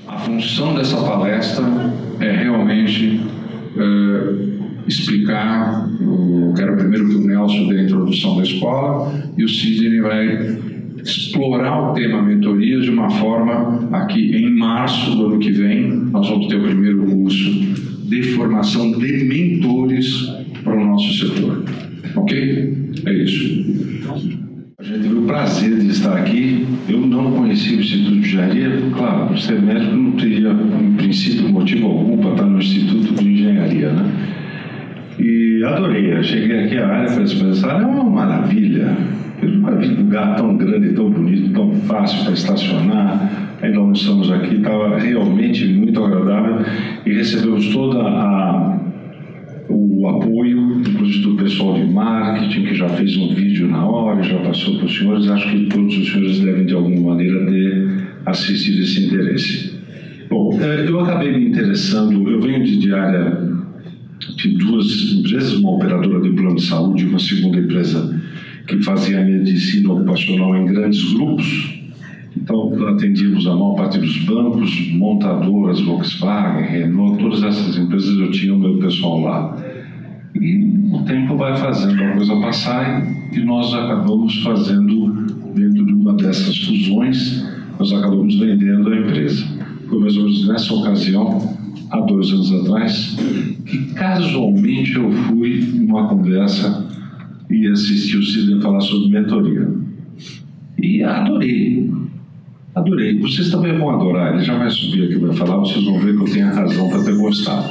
A função dessa palestra é realmente explicar, eu quero primeiro que o Nelson dê a introdução da escola e o Sidney vai explorar o tema mentoria de uma forma aqui em março do ano que vem. Nós vamos ter o primeiro curso de formação de mentores para o nosso setor. Ok? É isso. A gente teve o prazer de estar aqui. Eu não conheci o Instituto de Engenharia. Claro, por ser médico não teria, em princípio, motivo algum para estar no Instituto de Engenharia, né? E adorei. Eu cheguei aqui à área e falei assim, essa área é uma maravilha. Eu nunca vi um lugar tão grande, tão bonito, tão fácil para estacionar. Ainda almoçamos aqui, estava realmente muito agradável e recebemos todo o apoio, inclusive do pessoal de marketing, que já fez um vídeo na hora, já passou para os senhores. Acho que todos os senhores devem, de alguma maneira, ter assistido esse interesse. Bom, eu acabei me interessando, eu venho de área de duas empresas, uma operadora de plano de saúde e uma segunda empresa que fazia medicina ocupacional em grandes grupos. Então, atendíamos a maior parte dos bancos, montadoras, Volkswagen, Renault, todas essas empresas eu tinha o meu pessoal lá. E o tempo vai fazendo a coisa passar e nós acabamos fazendo, dentro de uma dessas fusões, nós acabamos vendendo a empresa. Foi mais ou menos nessa ocasião, há 2 anos atrás, que casualmente eu fui numa conversa e assisti o Sidney falar sobre mentoria. E adorei. Adorei. Vocês também vão adorar. Ele já vai subir aqui e vai falar, vocês vão ver que eu tenho razão para ter gostado.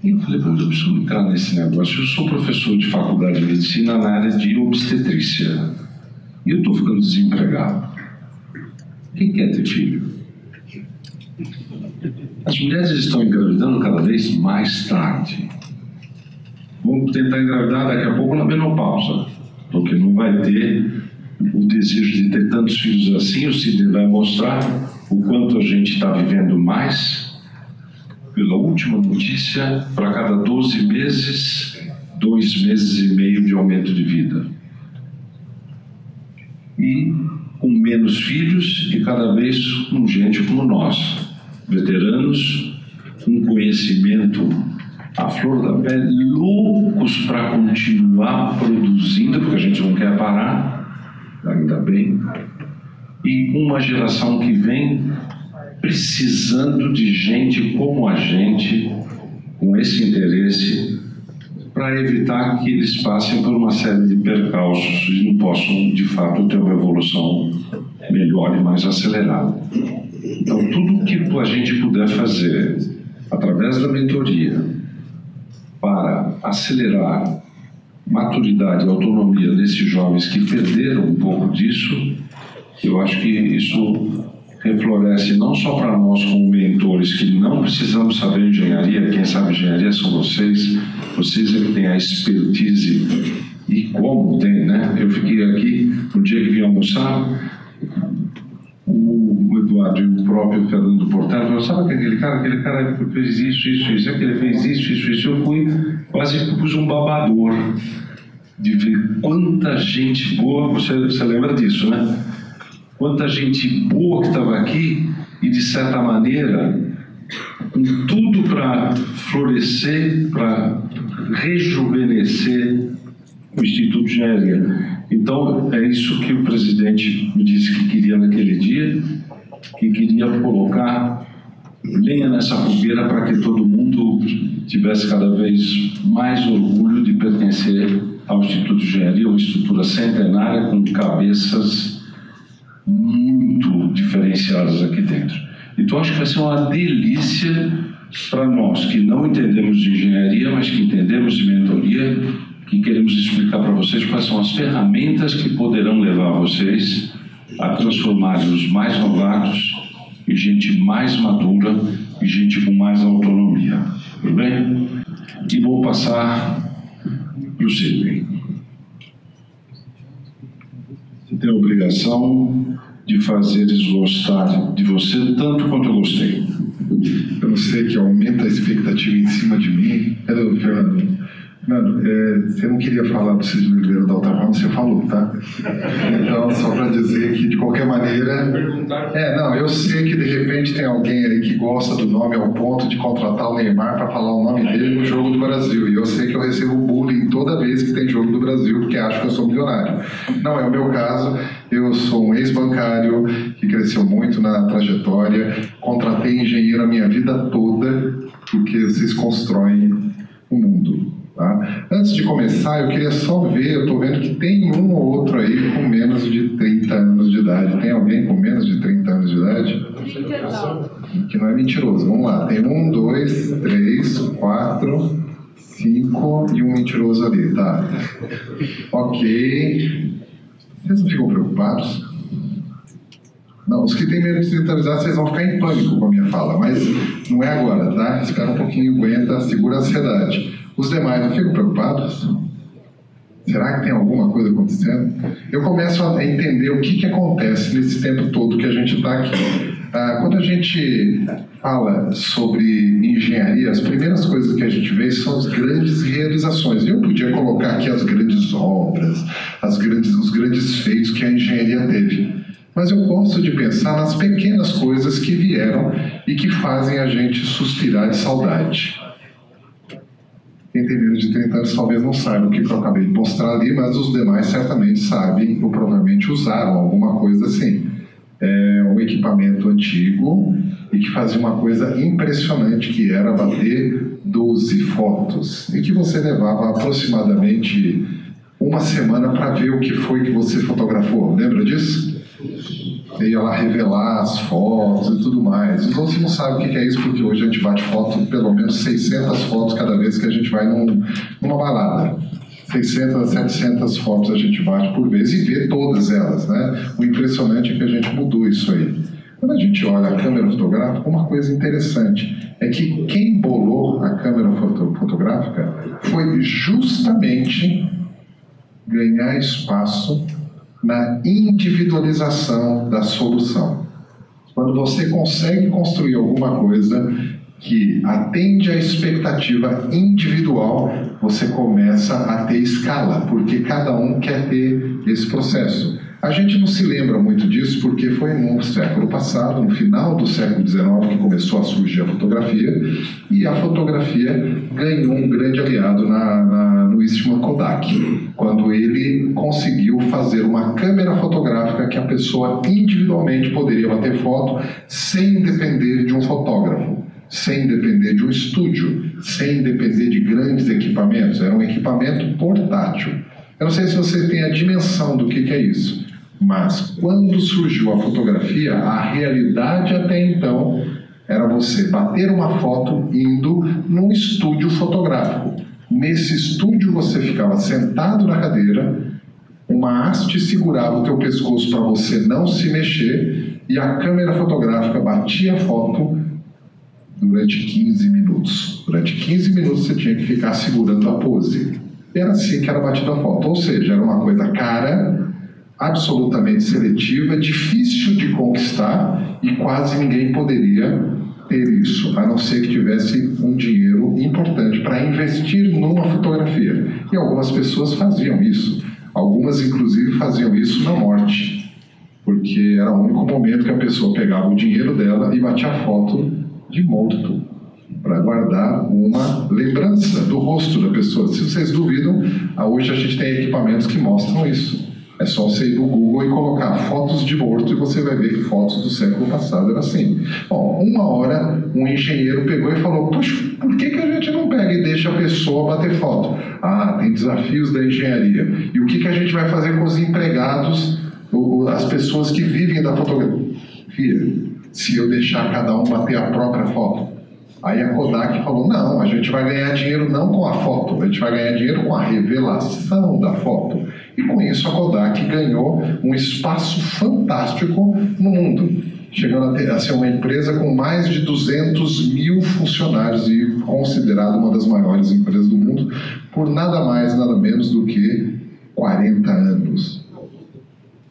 E eu falei, eu preciso entrar nesse negócio. Eu sou professor de faculdade de medicina na área de obstetrícia. E eu estou ficando desempregado. Quem quer ter filho? As mulheres estão engravidando cada vez mais tarde. Vamos tentar engravidar daqui a pouco na menopausa, porque não vai ter o desejo de ter tantos filhos assim. O Sidney vai mostrar o quanto a gente está vivendo mais. Pela última notícia, para cada 12 meses, 2 meses e meio de aumento de vida. E com menos filhos e cada vez com gente como nós, veteranos, com conhecimento à flor da pele, loucos para continuar produzindo, porque a gente não quer parar, ainda bem, e uma geração que vem precisando de gente como a gente, com esse interesse, para evitar que eles passem por uma série de percalços e não possam, de fato, ter uma evolução melhor e mais acelerada. Então, tudo que a gente puder fazer através da mentoria para acelerar maturidade e autonomia desses jovens que perderam um pouco disso, eu acho que isso refloresce não só para nós como mentores, que não precisamos saber engenharia, quem sabe engenharia são vocês é que têm a expertise e como tem, né? Eu fiquei aqui, no dia que vim almoçar, o Eduardo e o próprio Fernando Portela falaram, sabe aquele cara fez isso, aquele fez isso, eu fui, quase pus um babador de ver quanta gente boa, você lembra disso, né? Quanta gente boa que estava aqui e, de certa maneira, com tudo para florescer, para rejuvenescer o Instituto de Engenharia. Então, é isso que o presidente me disse que queria naquele dia, que queria colocar lenha nessa fogueira para que todo mundo tivesse cada vez mais orgulho de pertencer ao Instituto de Engenharia, uma estrutura centenária com cabeças muito diferenciadas aqui dentro. Então, acho que vai ser uma delícia para nós que não entendemos de engenharia, mas que entendemos de mentoria, que queremos explicar para vocês quais são as ferramentas que poderão levar vocês a transformarem os mais novatos em gente mais madura e gente com mais autonomia. Tudo bem? E vou passar para o Sidney. Você tem a obrigação de fazer eles gostar de você tanto quanto eu gostei. Eu sei que aumenta a expectativa em cima de mim. Fernando, Mano, você não queria falar do Cid Oliveira da outra forma, você falou, tá? Então, só para dizer que, de qualquer maneira... não, eu sei que, de repente, tem alguém aí que gosta do nome ao ponto de contratar o Neymar para falar o nome dele no Jogo do Brasil. E eu sei que eu recebo bullying toda vez que tem Jogo do Brasil, porque acho que eu sou milionário. Não é o meu caso. Eu sou um ex-bancário que cresceu muito na trajetória. Contratei engenheiro a minha vida toda, porque vocês constroem o mundo. Tá? Antes de começar, eu queria só ver, eu estou vendo que tem um ou outro aí com menos de 30 anos de idade. Tem alguém com menos de 30 anos de idade? 39. Que não é mentiroso. Vamos lá, tem 1, 2, 3, 4, 5 e um mentiroso ali, tá? Ok. Vocês não ficam preocupados? Não, os que têm menos de 30 anos de idade, vocês vão ficar em pânico com a minha fala, mas não é agora, tá? Espera um pouquinho, aguenta, segura a ansiedade. Os demais não ficam preocupados? Será que tem alguma coisa acontecendo? Eu começo a entender o que acontece nesse tempo todo que a gente está aqui. Quando a gente fala sobre engenharia, as primeiras coisas que a gente vê são as grandes realizações. Eu podia colocar aqui as grandes obras, os grandes feitos que a engenharia teve. Mas eu gosto de pensar nas pequenas coisas que vieram e que fazem a gente suspirar de saudade. Quem tem menos de 30 anos talvez não saiba o que eu acabei de mostrar ali, mas os demais certamente sabem ou provavelmente usaram alguma coisa assim. É um equipamento antigo e que fazia uma coisa impressionante, que era bater 12 fotos e que você levava aproximadamente uma semana para ver o que foi que você fotografou. Lembra disso? Você ia lá revelar as fotos e tudo mais. Os outros não sabem o que é isso, porque hoje a gente bate foto, pelo menos 600 fotos cada vez que a gente vai numa balada. 600 a 700 fotos a gente bate por vez e vê todas elas, né? O impressionante é que a gente mudou isso aí. Quando a gente olha a câmera fotográfica, uma coisa interessante é que quem bolou a câmera fotográfica foi justamente ganhar espaço na individualização da solução. Quando você consegue construir alguma coisa que atende à expectativa individual, você começa a ter escala, porque cada um quer ter esse processo. A gente não se lembra muito disso porque foi no século passado, no final do século XIX, que começou a surgir a fotografia, e a fotografia ganhou um grande aliado no Eastman Kodak, quando ele conseguiu fazer uma câmera fotográfica que a pessoa individualmente poderia bater foto sem depender de um fotógrafo, sem depender de um estúdio, sem depender de grandes equipamentos. Era um equipamento portátil. Eu não sei se você tem a dimensão do que é isso, mas quando surgiu a fotografia, a realidade até então era você bater uma foto indo num estúdio fotográfico. Nesse estúdio você ficava sentado na cadeira, uma haste segurava o teu pescoço para você não se mexer e a câmera fotográfica batia a foto durante 15 minutos. Durante 15 minutos você tinha que ficar segurando a pose. Era assim que era batida a foto, ou seja, era uma coisa cara, absolutamente seletiva, difícil de conquistar e quase ninguém poderia ter isso, a não ser que tivesse um dinheiro importante para investir numa fotografia. E algumas pessoas faziam isso. Algumas, inclusive, faziam isso na morte, porque era o único momento que a pessoa pegava o dinheiro dela e batia a foto de morto, para guardar uma lembrança do rosto da pessoa. Se vocês duvidam, hoje a gente tem equipamentos que mostram isso. É só você ir no Google e colocar fotos de morto e você vai ver que fotos do século passado eram assim. Bom, uma hora um engenheiro pegou e falou: poxa, por que a gente não pega e deixa a pessoa bater foto? Ah, tem desafios da engenharia. E o que a gente vai fazer com os empregados, as pessoas que vivem da fotografia, se eu deixar cada um bater a própria foto? Aí a Kodak falou: não, a gente vai ganhar dinheiro não com a foto, a gente vai ganhar dinheiro com a revelação da foto. E com isso a Kodak ganhou um espaço fantástico no mundo, chegando a ser uma empresa com mais de 200 mil funcionários e considerada uma das maiores empresas do mundo por nada mais, nada menos do que 40 anos.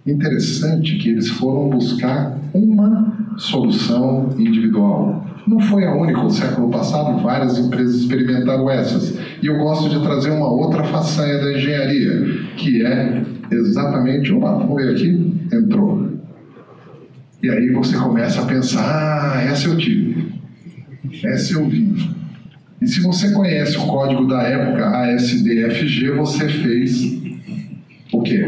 Interessante que eles foram buscar uma solução individual. Não foi a única. No século passado, várias empresas experimentaram essas. E eu gosto de trazer uma outra façanha da engenharia, que é exatamente... vamos ver aqui. Entrou. E aí você começa a pensar, essa eu tive. Essa eu vi. E se você conhece o código da época, ASDFG, você fez o quê?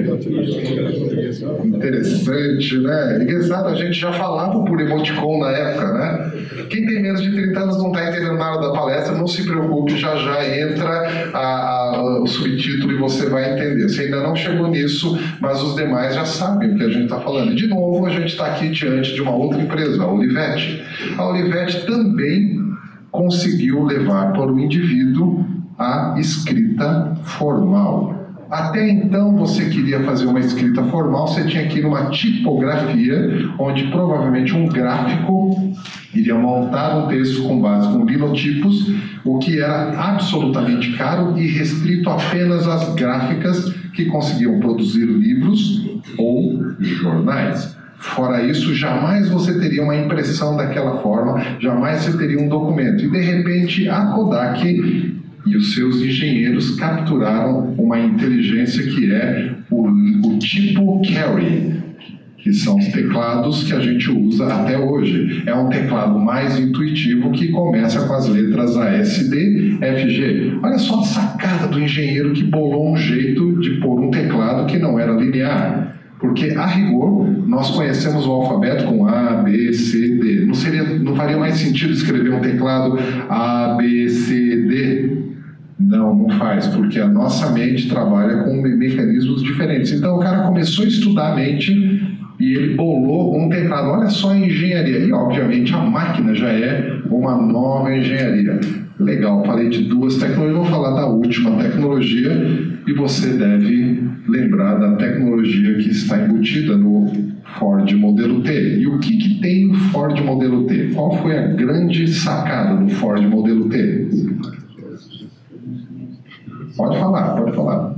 Interessante, né? Engraçado, a gente já falava por emoticon na época, né? Quem tem menos de 30 anos não está entendendo nada da palestra, não se preocupe, já entra o subtítulo e você vai entender. Você ainda não chegou nisso, mas os demais já sabem o que a gente está falando. De novo, a gente está aqui diante de uma outra empresa, a Olivetti. A Olivetti também conseguiu levar para o indivíduo a escrita formal. Até então, você queria fazer uma escrita formal, você tinha que ir numa tipografia, onde provavelmente um gráfico iria montar um texto com base com linotipos, o que era absolutamente caro e restrito apenas às gráficas que conseguiam produzir livros ou jornais. Fora isso, jamais você teria uma impressão daquela forma, jamais você teria um documento. E, de repente, a Kodak e os seus engenheiros capturaram uma inteligência que é o tipo Carry, que são os teclados que a gente usa até hoje. É um teclado mais intuitivo que começa com as letras A, S, D, F, G. Olha só a sacada do engenheiro que bolou um jeito de pôr um teclado que não era linear. Porque, a rigor, nós conhecemos o alfabeto com A, B, C, D. Não faria mais sentido escrever um teclado A, B, C, D? Não faz, porque a nossa mente trabalha com mecanismos diferentes. Então, o cara começou a estudar a mente e ele bolou um teclado. Olha só a engenharia. E, obviamente, a máquina já é uma nova engenharia. Legal, falei de duas tecnologias, vou falar da última tecnologia e você deve lembrar da tecnologia que está embutida no Ford Modelo T. E o que tem o Ford Modelo T? Qual foi a grande sacada do Ford Modelo T? Pode falar.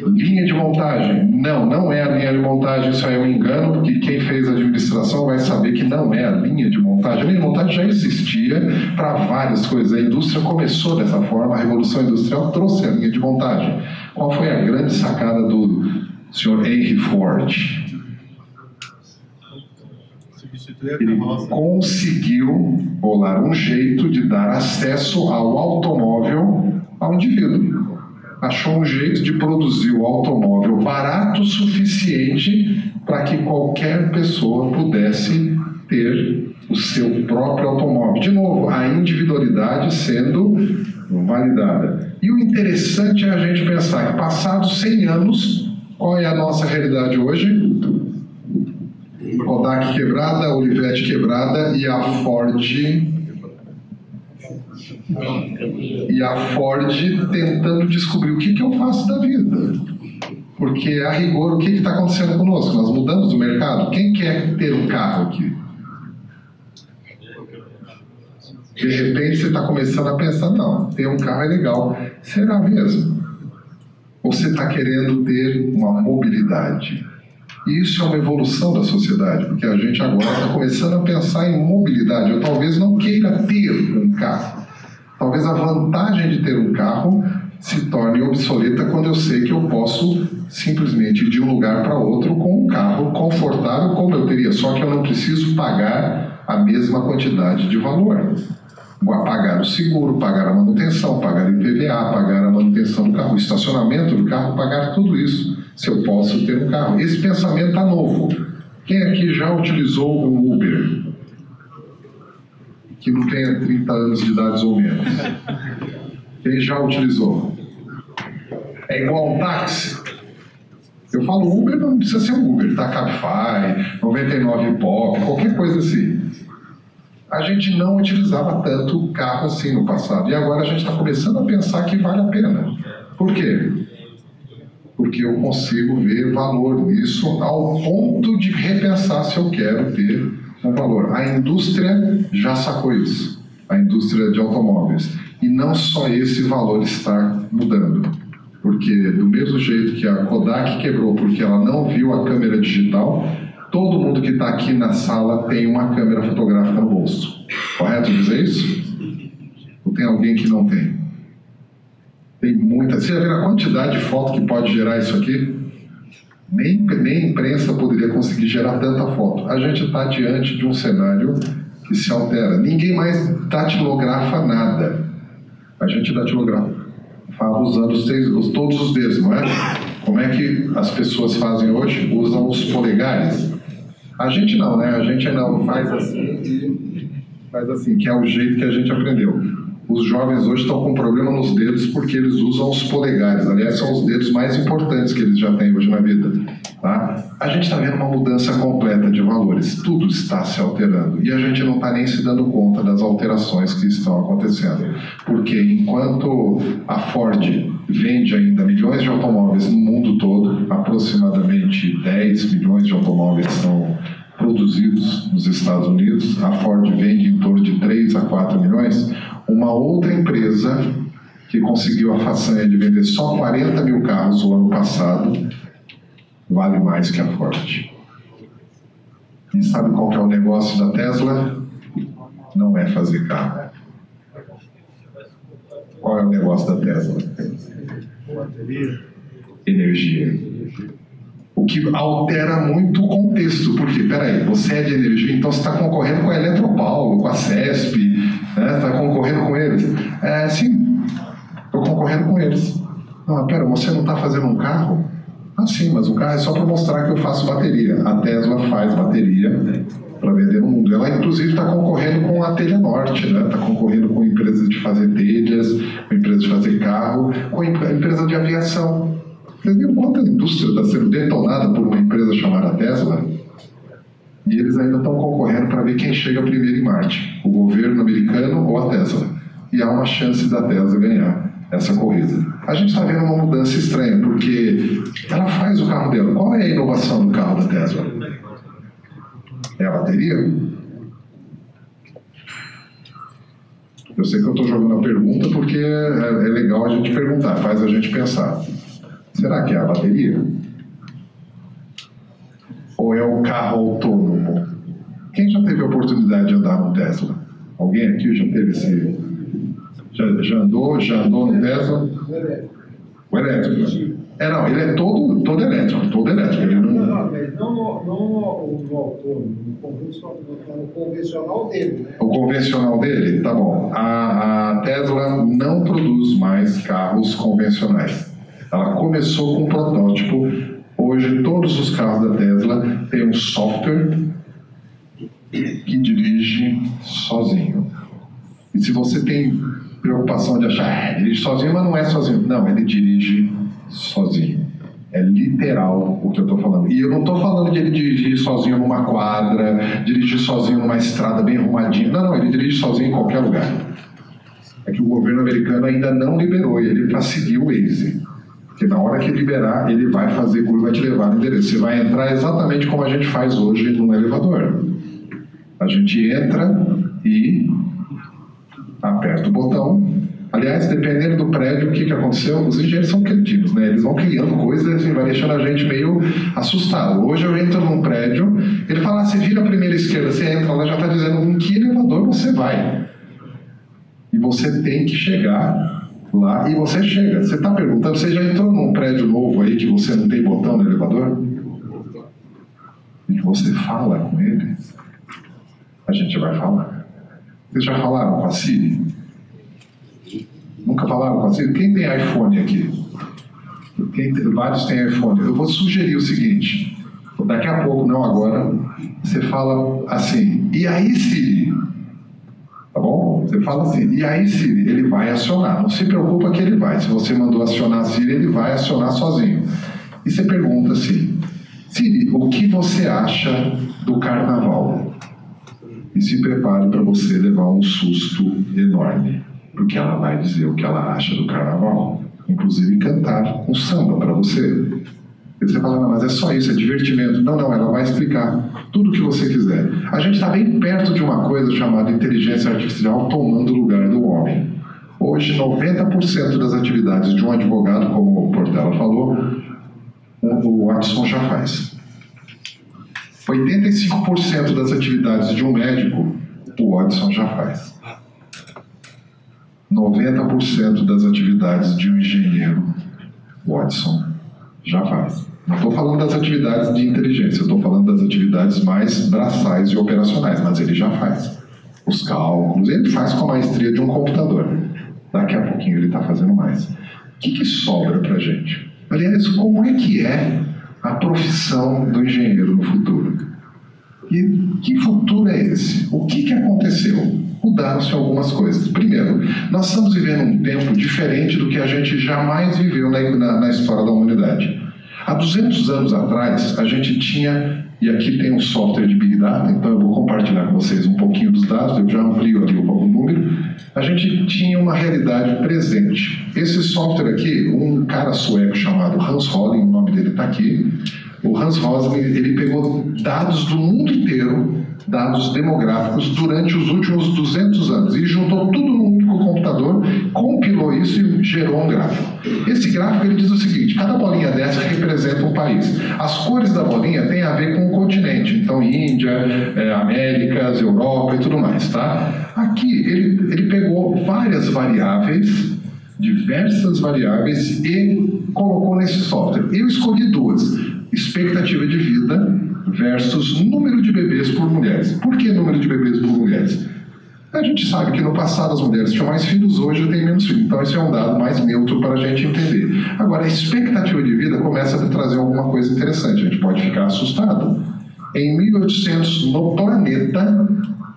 Linha de montagem. Não é a linha de montagem, isso é um engano, porque quem fez a administração vai saber que não é a linha de montagem. A linha de montagem já existia para várias coisas. A indústria começou dessa forma, a Revolução Industrial trouxe a linha de montagem. Qual foi a grande sacada do Sr. Henry Ford? Ele conseguiu bolar um jeito de dar acesso ao automóvel ao indivíduo. Achou um jeito de produzir o automóvel barato o suficiente para que qualquer pessoa pudesse ter o seu próprio automóvel. De novo, a individualidade sendo validada. E o interessante é a gente pensar que, passados 100 anos, qual é a nossa realidade hoje? Kodak quebrada, Olivetti quebrada e a Ford tentando descobrir o que eu faço da vida. Porque, a rigor, o que está acontecendo conosco? Nós mudamos o mercado. Quem quer ter um carro aqui? De repente você está começando a pensar, não, ter um carro é legal. Será mesmo? Ou você está querendo ter uma mobilidade? E isso é uma evolução da sociedade, porque a gente agora está começando a pensar em mobilidade. Eu talvez não queira ter um carro. Talvez a vantagem de ter um carro se torne obsoleta quando eu sei que eu posso simplesmente ir de um lugar para outro com um carro confortável como eu teria, só que eu não preciso pagar a mesma quantidade de valor. Pagar o seguro, pagar a manutenção, pagar o IPVA, pagar a manutenção do carro, o estacionamento do carro, pagar tudo isso, se eu posso ter um carro. Esse pensamento está novo. Quem aqui já utilizou um Uber? Que não tenha 30 anos de idade ou menos. Quem já utilizou? É igual a um táxi? Eu falo Uber, não precisa ser um Uber, tá? Cabify, 99 Pop, qualquer coisa assim. A gente não utilizava tanto carro assim no passado. E agora a gente está começando a pensar que vale a pena. Por quê? Porque eu consigo ver valor nisso ao ponto de repensar se eu quero ter um valor. A indústria já sacou isso. A indústria de automóveis. E não só esse valor está mudando. Porque do mesmo jeito que a Kodak quebrou porque ela não viu a câmera digital, todo mundo que está aqui na sala tem uma câmera fotográfica no bolso. Correto dizer isso? Ou tem alguém que não tem? Tem muita. Você já viu a quantidade de foto que pode gerar isso aqui? Nem a imprensa poderia conseguir gerar tanta foto. A gente está diante de um cenário que se altera. Ninguém mais datilografa nada. A gente datilografa usando todos os dedos, não é? Como é que as pessoas fazem hoje? Usam os polegares. A gente não, né? A gente não faz assim, que é o jeito que a gente aprendeu. Os jovens hoje estão com problema nos dedos porque eles usam os polegares. Aliás, são os dedos mais importantes que eles já têm hoje na vida. Tá? A gente está vendo uma mudança completa de valores. Tudo está se alterando. E a gente não está nem se dando conta das alterações que estão acontecendo. Porque enquanto a Ford vende ainda milhões de automóveis no mundo todo, aproximadamente 10 milhões de automóveis são produzidos nos Estados Unidos, a Ford vende em torno de 3 a 4 milhões, uma outra empresa que conseguiu a façanha de vender só 40 mil carros o ano passado, vale mais que a Ford. E sabe qual que é o negócio da Tesla? Não é fazer carro. Qual é o negócio da Tesla? Energia. O que altera muito o contexto, porque, peraí, você é de energia, então você está concorrendo com a Eletropaulo, com a CESP, né? Está concorrendo com eles. Sim, estou concorrendo com eles. Não, pera, você não está fazendo um carro? Ah, sim, mas o carro é só para mostrar que eu faço bateria. A Tesla faz bateria para vender no mundo. Ela, inclusive, está concorrendo com a Telha Norte, né? Está concorrendo com empresas de fazer telhas, com empresas de fazer carro, com empresa de aviação. Vocês viram quanta indústria está sendo detonada por uma empresa chamada Tesla? E eles ainda estão concorrendo para ver quem chega primeiro em Marte, o governo americano ou a Tesla. E há uma chance da Tesla ganhar essa corrida. A gente está vendo uma mudança estranha, porque ela faz o carro dela. Qual é a inovação do carro da Tesla? É a bateria? Eu sei que eu estou jogando a pergunta porque é legal a gente perguntar, faz a gente pensar. Será que é a bateria? Ou é o carro autônomo? Quem já teve a oportunidade de andar no Tesla? Alguém aqui já teve esse... Já andou no Tesla? O elétrico. Não, ele é todo elétrico, Ele não, mas não no autônomo, no convencional dele, né? O convencional dele? Tá bom. A Tesla não produz mais carros convencionais. Ela começou com um protótipo. Hoje, todos os carros da Tesla têm um software que dirige sozinho. E se você tem preocupação de achar, dirige sozinho, mas não é sozinho. Não, ele dirige sozinho. É literal o que eu estou falando. E eu não estou falando de ele dirigir sozinho numa quadra, dirigir sozinho numa estrada bem arrumadinha. Não, ele dirige sozinho em qualquer lugar. É que o governo americano ainda não liberou ele para seguir o Waze. Porque na hora que liberar, ele vai fazer curva e vai te levar no endereço. Você vai entrar exatamente como a gente faz hoje num elevador. A gente entra e aperta o botão. Aliás, dependendo do prédio, o que aconteceu? Os engenheiros são cretinos, né? Eles vão criando coisas e vai deixando a gente meio assustado. Hoje eu entro num prédio, ele fala, você vira a primeira esquerda, você entra, ela já está dizendo em que elevador você vai. E você tem que chegar lá e você chega. Você está perguntando, você já entrou num prédio novo aí que você não tem botão no elevador? E que você fala com ele? A gente vai falar. Vocês já falaram com a Siri? Nunca falaram com a Siri? Quem tem iPhone aqui? Vários têm iPhone. Eu vou sugerir o seguinte, daqui a pouco, não agora, você fala assim, e aí Siri? Tá bom? Você fala assim, e aí Siri? Ele vai acionar. Não se preocupa que ele vai. Se você mandou acionar a Siri, ele vai acionar sozinho. E você pergunta assim, Siri, o que você acha do carnaval? E se prepare para você levar um susto enorme. Porque ela vai dizer o que ela acha do carnaval. Inclusive cantar um samba para você. E você fala, não, mas é só isso, é divertimento. Não, ela vai explicar tudo o que você quiser. A gente está bem perto de uma coisa chamada inteligência artificial tomando o lugar do homem. Hoje, 90% das atividades de um advogado, como o Portela falou, o Watson já faz. 85% das atividades de um médico, o Watson já faz. 90% das atividades de um engenheiro, o Watson já faz. Não estou falando das atividades de inteligência, estou falando das atividades mais braçais e operacionais, mas ele já faz. Os cálculos, ele faz com a maestria de um computador. Daqui a pouquinho ele está fazendo mais. O que sobra para a gente? Aliás, como é que é a profissão do engenheiro no futuro? E que futuro é esse? O que aconteceu? Mudaram-se algumas coisas. Primeiro, nós estamos vivendo um tempo diferente do que a gente jamais viveu na história da humanidade. Há 200 anos atrás, a gente tinha, e aqui tem um software de Big Data, então eu vou compartilhar com vocês um pouquinho dos dados, eu já amplio ali o número. A gente tinha uma realidade presente. Esse software aqui, um cara sueco chamado Hans Rosling, o nome dele está aqui. O Hans Rosling, ele pegou dados do mundo inteiro, dados demográficos, durante os últimos 200 anos, e juntou tudo num único computador, compilou isso e gerou um gráfico. Esse gráfico ele diz o seguinte: cada bolinha dessa representa um país. As cores da bolinha têm a ver com o continente, então Índia, Américas, Europa e tudo mais, tá? Aqui ele pegou várias variáveis, diversas variáveis, e colocou nesse software. Eu escolhi duas: expectativa de vida versus número de bebês por mulheres. Por que número de bebês por mulheres? A gente sabe que no passado as mulheres tinham mais filhos, hoje têm menos filhos. Então esse é um dado mais neutro para a gente entender. Agora, a expectativa de vida começa a trazer alguma coisa interessante. A gente pode ficar assustado. Em 1800, no planeta,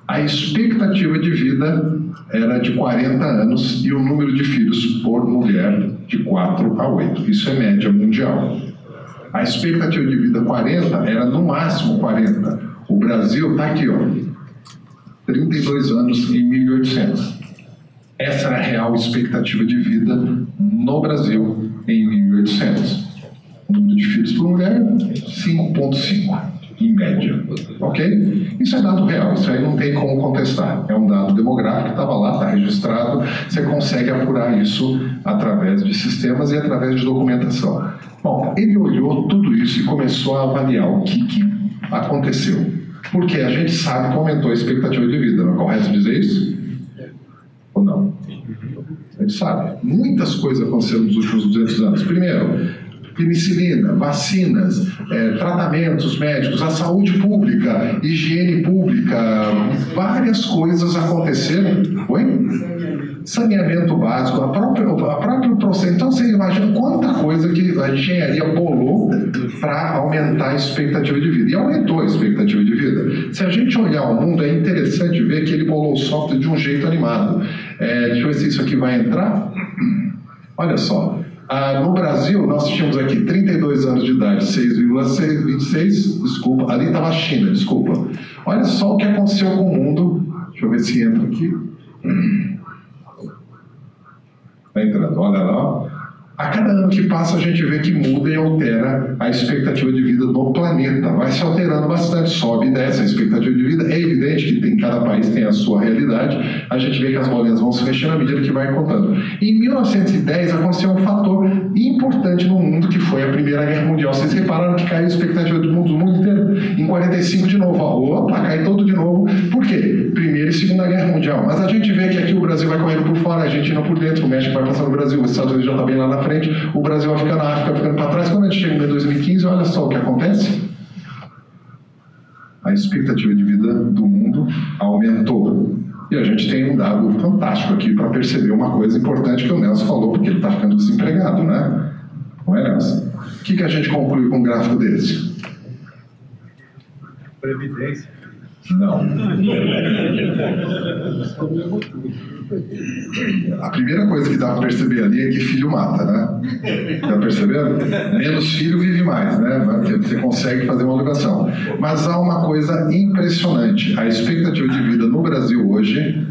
a expectativa de vida era de 40 anos e o número de filhos por mulher de 4 a 8. Isso é média mundial. A expectativa de vida 40 era no máximo 40. O Brasil está aqui, ó, 32 anos em 1800. Essa era a real expectativa de vida no Brasil em 1800. O número de filhos por mulher, 5,5 em média. Ok? Isso é dado real, isso aí não tem como contestar. É um dado demográfico que estava lá, está registrado. Você consegue apurar isso através de sistemas e através de documentação. Bom, ele olhou tudo isso e começou a avaliar o que aconteceu. Porque a gente sabe que aumentou a expectativa de vida, não é correto dizer isso? Ou não? A gente sabe. Muitas coisas aconteceram nos últimos 200 anos. Primeiro, penicilina, vacinas, tratamentos médicos, a saúde pública, higiene pública, várias coisas aconteceram. Oi? Saneamento básico, a própria processo. Então você imagina quanta coisa que a engenharia bolou para aumentar a expectativa de vida. E aumentou a expectativa de vida. Se a gente olhar o mundo, é interessante ver que ele bolou o software de um jeito animado. Deixa eu ver se isso aqui vai entrar. Olha só. No Brasil, nós tínhamos aqui 32 anos de idade, 6,26, desculpa, ali estava a China, desculpa. Olha só o que aconteceu com o mundo. Deixa eu ver se entra aqui. Está entrando, olha lá. A cada ano que passa, a gente vê que muda e altera a expectativa de vida do planeta. Vai se alterando bastante, sobe e desce a expectativa de vida. É evidente que cada país tem a sua realidade. A gente vê que as bolinhas vão se mexendo à medida que vai contando. Em 1910, aconteceu um fator importante no mundo, que foi a Primeira Guerra Mundial. Vocês repararam que caiu a expectativa do mundo inteiro? Em 45 de novo. Opa, cai todo de novo. Por quê? Primeira e Segunda Guerra Mundial. Mas a gente vê que aqui o Brasil vai correndo por fora, a Argentina por dentro, o México vai passando no Brasil, os Estados Unidos já está bem lá na frente, o Brasil vai ficando na África, ficando para trás. Quando a gente chega em 2015, olha só o que acontece. A expectativa de vida do mundo aumentou. E a gente tem um dado fantástico aqui para perceber uma coisa importante que o Nelson falou, porque ele está ficando desempregado, né? Não é, Nelson? O que a gente conclui com um gráfico desse? Previdência. Não. A primeira coisa que dá para perceber ali é que filho mata, né? Tá percebendo? Menos filho vive mais, né? Você consegue fazer uma ligação. Mas há uma coisa impressionante. A expectativa de vida no Brasil hoje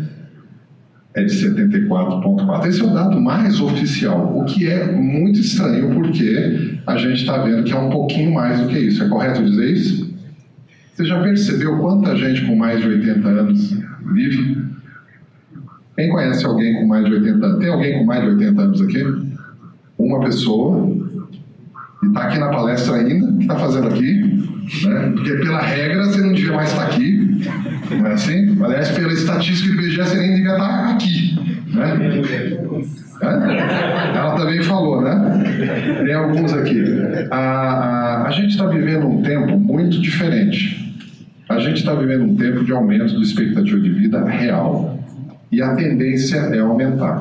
é de 74,4. Esse é o dado mais oficial, o que é muito estranho, porque a gente está vendo que é um pouquinho mais do que isso. É correto dizer isso? Você já percebeu quanta gente com mais de 80 anos vive? Quem conhece alguém com mais de 80 anos? Tem alguém com mais de 80 anos aqui? Uma pessoa. E está aqui na palestra ainda. O que está fazendo aqui? Né? Porque pela regra você não devia mais estar aqui. Não é assim? Aliás, pela estatística do IBGE você nem devia estar aqui. Né? Ela também falou, né? Tem alguns aqui. A gente está vivendo um tempo muito diferente. A gente está vivendo um tempo de aumento da expectativa de vida real. E a tendência é aumentar.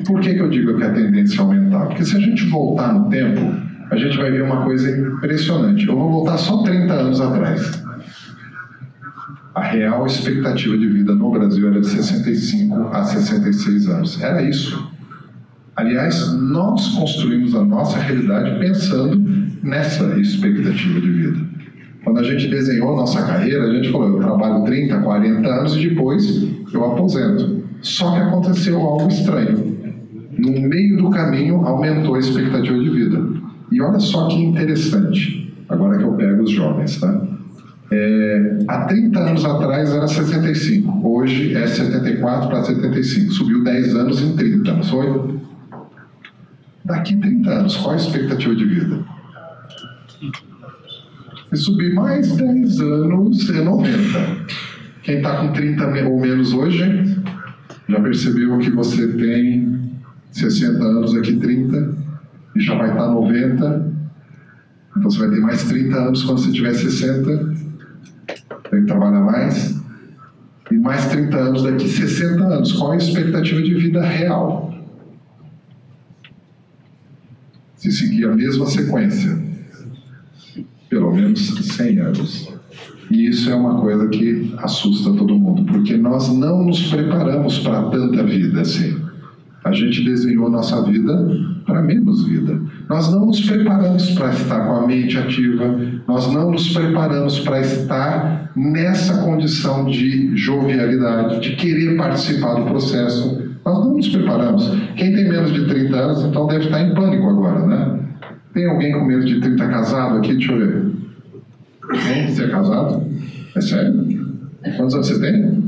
Por que eu digo que a tendência é aumentar? Porque se a gente voltar no tempo, a gente vai ver uma coisa impressionante. Eu vou voltar só 30 anos atrás. A real expectativa de vida no Brasil era de 65 a 66 anos. Era isso. Aliás, nós construímos a nossa realidade pensando nessa expectativa de vida. Quando a gente desenhou a nossa carreira, a gente falou, eu trabalho 30, 40 anos e depois eu aposento. Só que aconteceu algo estranho. No meio do caminho, aumentou a expectativa de vida. E olha só que interessante, agora que eu pego os jovens, tá? Há 30 anos atrás era 65, hoje é 74 para 75, subiu 10 anos em 30, não foi? Daqui 30 anos, qual a expectativa de vida? Se subir mais 10 anos, é 90. Quem está com 30 ou menos hoje, já percebeu que você tem 60 anos, aqui 30, e já vai estar 90. Então você vai ter mais 30 anos quando você tiver 60. Tem que trabalhar mais. E mais 30 anos daqui 60 anos. Qual a expectativa de vida real? Se seguir a mesma sequência, pelo menos 100 anos. E isso é uma coisa que assusta todo mundo, porque nós não nos preparamos para tanta vida assim. A gente desenhou nossa vida para menos vida. Nós não nos preparamos para estar com a mente ativa, nós não nos preparamos para estar nessa condição de jovialidade, de querer participar do processo. Nós não nos preparamos. Quem tem menos de 30 anos, então deve estar em pânico agora, né? Tem alguém com menos de 30 casado aqui? Deixa eu ver. Tem? Você é casado? É sério? Quantos anos você tem?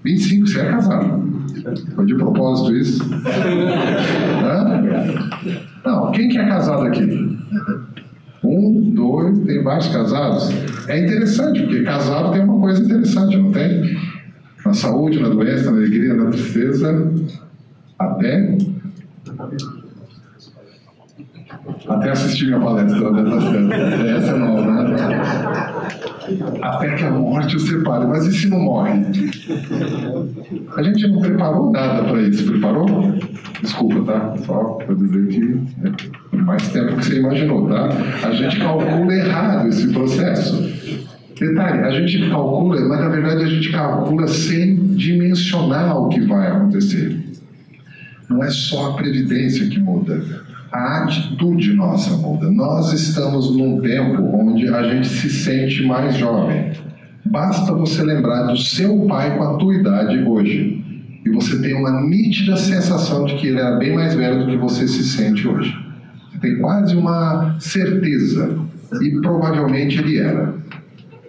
25, você é casado. Foi de propósito isso? Hã? Não, quem que é casado aqui? 1, 2, tem vários casados. É interessante, porque casado tem uma coisa interessante, não tem? Na saúde, na doença, na alegria, na tristeza, até assistir minha palestra, né? Essa é nova, né? Até que a morte o separe. Mas e se não morre? A gente não preparou nada para isso. Preparou? Desculpa, tá? Só para dizer que é mais tempo que você imaginou, tá? A gente calcula errado esse processo. Detalhe, a gente calcula, mas na verdade a gente calcula sem dimensionar o que vai acontecer. Não é só a previdência que muda. A atitude nossa muda. Nós estamos num tempo onde a gente se sente mais jovem. Basta você lembrar do seu pai com a tua idade hoje. E você tem uma nítida sensação de que ele era bem mais velho do que você se sente hoje. Você tem quase uma certeza. E provavelmente ele era.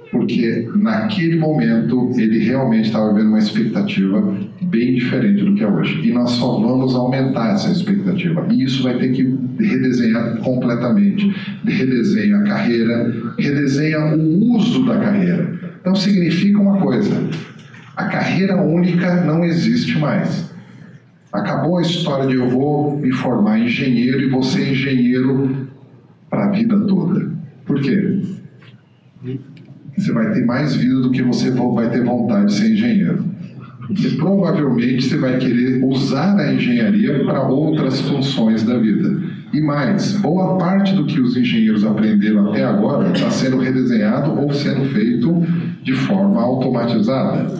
Porque naquele momento ele realmente estava vivendo uma expectativa bem diferente do que é hoje. E nós só vamos aumentar essa expectativa. E isso vai ter que redesenhar completamente. Redesenha a carreira, redesenha o uso da carreira. Então significa uma coisa: a carreira única não existe mais. Acabou a história de eu vou me formar engenheiro e vou ser engenheiro para a vida toda. Por quê? Você vai ter mais vida do que você vai ter vontade de ser engenheiro. Porque provavelmente você vai querer usar a engenharia para outras funções da vida. E mais, boa parte do que os engenheiros aprenderam até agora está sendo redesenhado ou sendo feito de forma automatizada.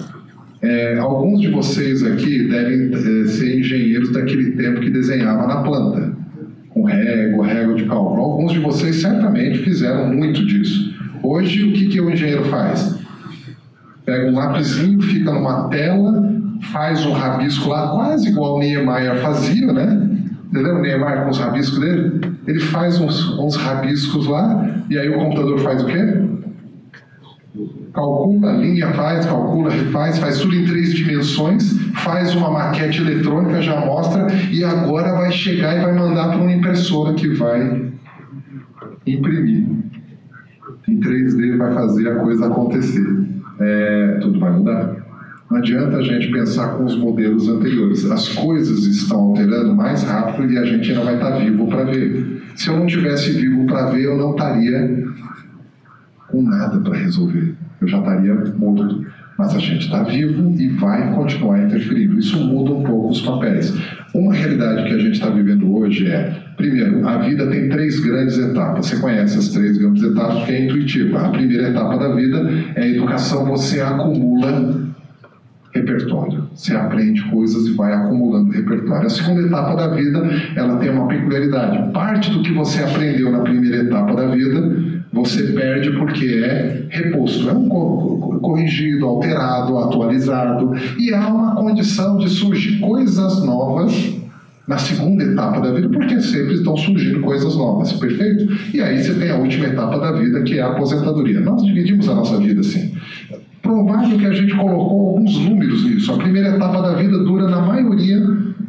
Alguns de vocês aqui devem ser engenheiros daquele tempo que desenhava na planta, com régua de cálculo. Alguns de vocês certamente fizeram muito disso. Hoje, o que o engenheiro faz? Pega um lapisinho, fica numa tela, faz um rabisco lá, quase igual o Niemeyer fazia, né? Entendeu? O Niemeyer com os rabiscos dele, ele faz uns rabiscos lá, e aí o computador faz o quê? calcula, linha faz, calcula, refaz, faz tudo em 3 dimensões, faz uma maquete eletrônica, já mostra, e agora vai chegar e vai mandar para uma impressora que vai imprimir. Em 3D vai fazer a coisa acontecer. Tudo vai mudar. Não adianta a gente pensar com os modelos anteriores. As coisas estão alterando mais rápido e a gente ainda vai estar vivo para ver. Se eu não tivesse vivo para ver, eu não estaria com nada para resolver. Eu já estaria morto. Mas a gente está vivo e vai continuar interferindo. Isso muda um pouco os papéis. Uma realidade que a gente está vivendo hoje primeiro, a vida tem 3 grandes etapas. Você conhece as 3 grandes etapas porque é intuitiva. A primeira etapa da vida é a educação. Você acumula repertório. Você aprende coisas e vai acumulando repertório. A segunda etapa da vida, ela tem uma peculiaridade. Parte do que você aprendeu na primeira etapa da vida, você perde porque é reposto. É corrigido, alterado, atualizado. E há uma condição de surgir coisas novas na segunda etapa da vida, porque sempre estão surgindo coisas novas, perfeito? E aí você tem a última etapa da vida, que é a aposentadoria. Nós dividimos a nossa vida assim. Provável que a gente colocou alguns números nisso. A primeira etapa da vida dura, na maioria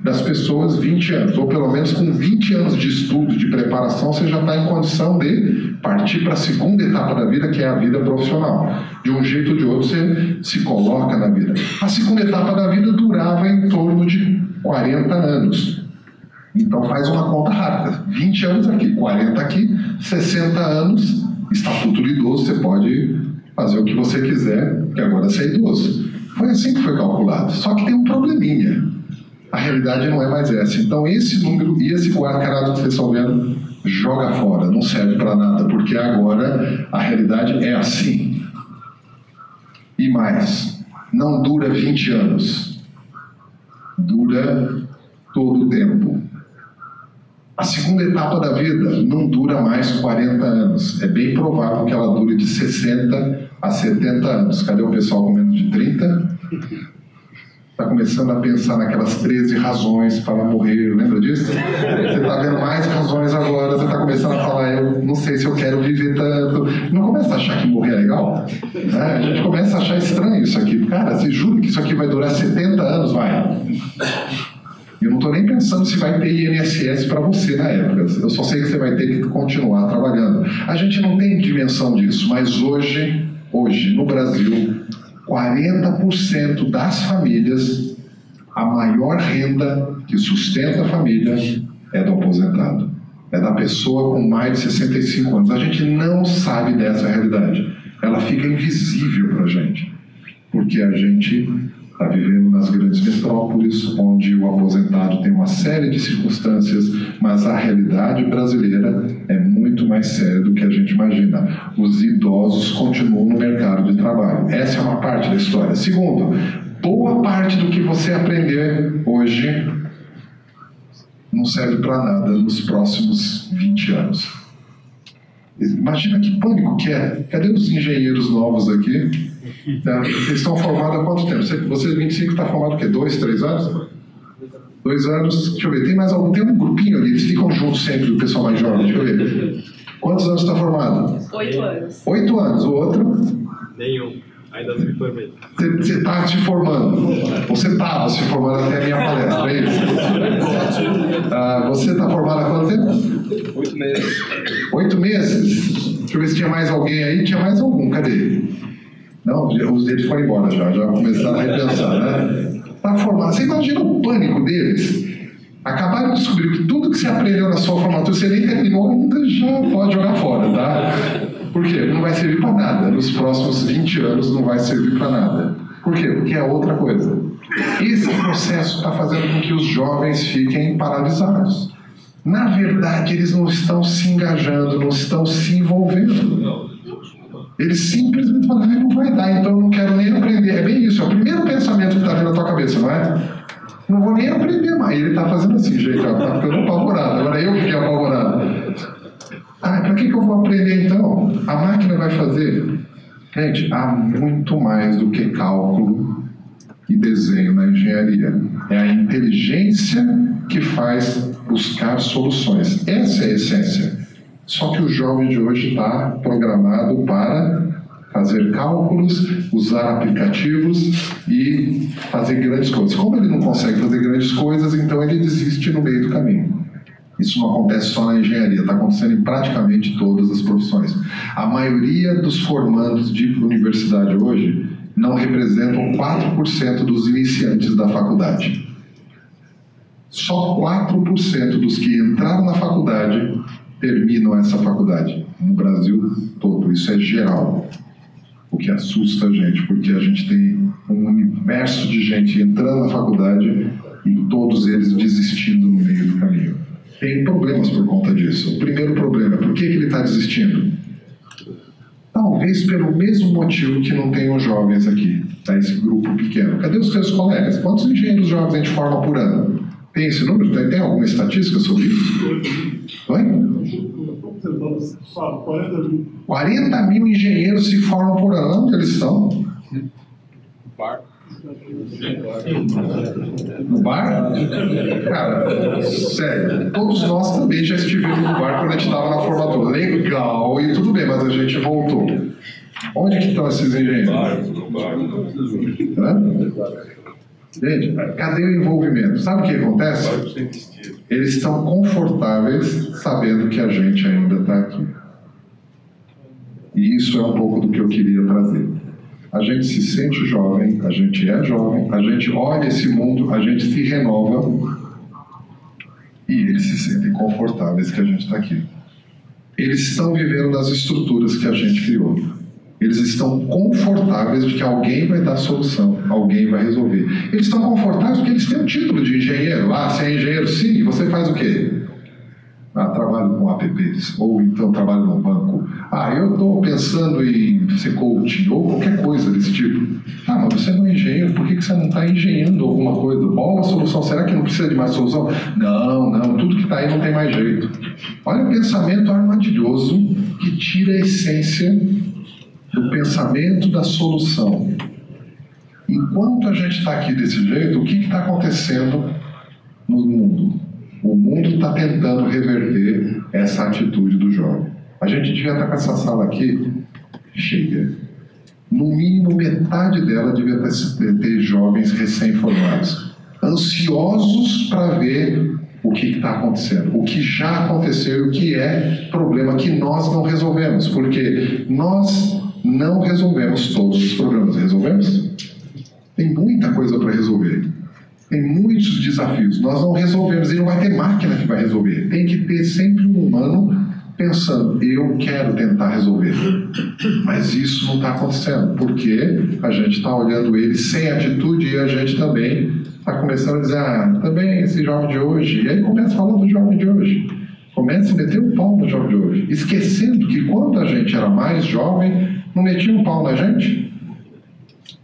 das pessoas, 20 anos. Ou pelo menos com 20 anos de estudo, de preparação, você já está em condição de partir para a segunda etapa da vida, que é a vida profissional. De um jeito ou de outro, você se coloca na vida. A segunda etapa da vida durava em torno de 40 anos. Então faz uma conta rápida. 20 anos aqui, 40 aqui, 60 anos, estatuto de idoso, você pode fazer o que você quiser, porque agora você é idoso. Foi assim que foi calculado. Só que tem um probleminha. A realidade não é mais essa. Então esse número e esse guarda-carado que vocês estão vendo, joga fora, não serve para nada, porque agora a realidade é assim. E mais, não dura 20 anos. Dura todo o tempo. A segunda etapa da vida não dura mais 40 anos. É bem provável que ela dure de 60 a 70 anos. Cadê o pessoal com menos de 30? Está começando a pensar naquelas 13 razões para morrer. Lembra disso? Você está vendo mais razões agora. Você está começando a falar, eu não sei se eu quero viver tanto. Não começa a achar que morrer é legal? A gente começa a achar estranho isso aqui. Cara, você jura que isso aqui vai durar 70 anos? Vai. Eu não estou nem pensando se vai ter INSS para você na época. Eu só sei que você vai ter que continuar trabalhando. A gente não tem dimensão disso, mas hoje no Brasil, 40% das famílias, a maior renda que sustenta a família é do aposentado. É da pessoa com mais de 65 anos. A gente não sabe dessa realidade. Ela fica invisível para a gente, porque a gente está vivendo nas grandes metrópoles, onde o aposentado tem uma série de circunstâncias, mas a realidade brasileira é muito mais séria do que a gente imagina. Os idosos continuam no mercado de trabalho. Essa é uma parte da história. Segundo, boa parte do que você aprender hoje não serve para nada nos próximos 20 anos. Imagina que pânico que é. Cadê os engenheiros novos aqui? Vocês estão formados há quanto tempo? Você 25 está formado o quê? 2, 3 anos? 2 anos, deixa eu ver, tem mais algum? Tem um grupinho ali, eles ficam juntos sempre, o pessoal mais jovem, deixa eu ver. Quantos anos está formado? 8 anos. 8 anos, o outro? Nenhum, ainda não me formei. Você está se formando, você estava se formando até a minha palestra, é isso? Você está formado há quanto tempo? 8 meses. 8 meses? Deixa eu ver se tinha mais alguém aí, tinha mais algum, cadê? Não, os deles foram embora já começaram a repensar, né? Está formado. Você imagina o pânico deles? Acabaram de descobrir que tudo que você aprendeu na sua formatura, você nem terminou ainda, já pode jogar fora, tá? Por quê? Não vai servir para nada. Nos próximos 20 anos não vai servir para nada. Por quê? Porque é outra coisa. Esse processo está fazendo com que os jovens fiquem paralisados. Na verdade, eles não estão se engajando, não estão se envolvendo. Eles simplesmente falam, não vai dar, então eu não quero nem aprender. É bem isso, é o primeiro pensamento que está vindo na tua cabeça, não é? Não vou nem aprender mais. Ele está fazendo assim, gente, está ficando apavorado. Agora eu fiquei apavorado. Para que eu vou aprender então? A máquina vai fazer. Gente, há muito mais do que cálculo e desenho na engenharia. É a inteligência que faz buscar soluções. Essa é a essência. Só que o jovem de hoje está programado para fazer cálculos, usar aplicativos e fazer grandes coisas. Como ele não consegue fazer grandes coisas, então ele desiste no meio do caminho. Isso não acontece só na engenharia, está acontecendo em praticamente todas as profissões. A maioria dos formandos de universidade hoje não representam 4% dos iniciantes da faculdade. Só 4% dos que entraram na faculdade terminam essa faculdade. No Brasil todo, isso é geral. O que assusta a gente, porque a gente tem um universo de gente entrando na faculdade e todos eles desistindo no meio do caminho. Tem problemas por conta disso. O primeiro problema, por que ele está desistindo? Talvez pelo mesmo motivo que não tem os jovens aqui, tá? Esse grupo pequeno. Cadê os seus colegas? Quantos engenheiros jovens a gente forma por ano? Tem esse número? Tem alguma estatística sobre isso? Oi? 40 mil engenheiros se formam por ano. Onde eles estão? No bar? Cara, sério, todos nós também já estivemos no bar quando a gente estava na formatura. Legal, e tudo bem, mas a gente voltou. Onde que estão esses engenheiros? No bar. Gente, cadê o envolvimento? Sabe o que acontece? Eles estão confortáveis sabendo que a gente ainda está aqui. E isso é um pouco do que eu queria trazer. A gente se sente jovem, a gente é jovem, a gente olha esse mundo, a gente se renova e eles se sentem confortáveis que a gente está aqui. Eles estão vivendo nas estruturas que a gente criou. Eles estão confortáveis de que alguém vai dar solução, alguém vai resolver. Eles estão confortáveis porque eles têm um título de engenheiro. Ah, você é engenheiro? Sim. E você faz o quê? Ah, trabalho com apps. Ou então trabalho no banco. Ah, eu estou pensando em ser coach. Ou qualquer coisa desse tipo. Ah, mas você não é engenheiro. Por que você não está engenhando alguma coisa? Qual a solução? Será que não precisa de mais solução? Não. Tudo que está aí não tem mais jeito. Olha o pensamento armadilhoso que tira a essência do pensamento da solução. Enquanto a gente está aqui desse jeito, o que está acontecendo no mundo? O mundo está tentando reverter essa atitude do jovem. A gente devia estar com essa sala aqui cheia. No mínimo, metade dela devia ter jovens recém-formados, ansiosos para ver o que está acontecendo, o que já aconteceu e o que é problema que nós não resolvemos, porque nós não resolvemos todos os problemas. Resolvemos? Tem muita coisa para resolver. Tem muitos desafios. Nós não resolvemos e não vai ter máquina que vai resolver. Tem que ter sempre um humano pensando, eu quero tentar resolver. Mas isso não está acontecendo, porque a gente está olhando ele sem atitude e a gente também está começando a dizer, também esse jovem de hoje. E aí começa falando do jovem de hoje. Começa a meter o pau no jovem de hoje. Esquecendo que quando a gente era mais jovem, não metia um pau na gente?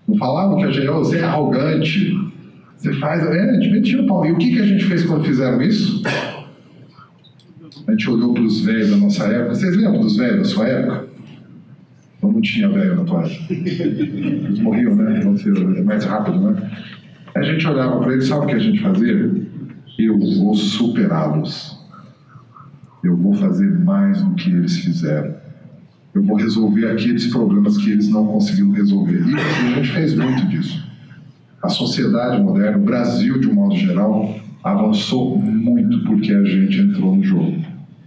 Não falavam que a gente, você é arrogante, você faz... a gente metia um pau. E o que a gente fez quando fizeram isso? A gente olhou para os velhos da nossa época. Vocês lembram dos velhos da sua época? Eu não tinha velho na tua época. Eles morriam, né? Então, é mais rápido, né? A gente olhava para eles, sabe o que a gente fazia? Eu vou superá-los. Eu vou fazer mais do que eles fizeram. Eu vou resolver aqueles problemas que eles não conseguiram resolver. E a gente fez muito disso. A sociedade moderna, o Brasil de um modo geral, avançou muito porque a gente entrou no jogo.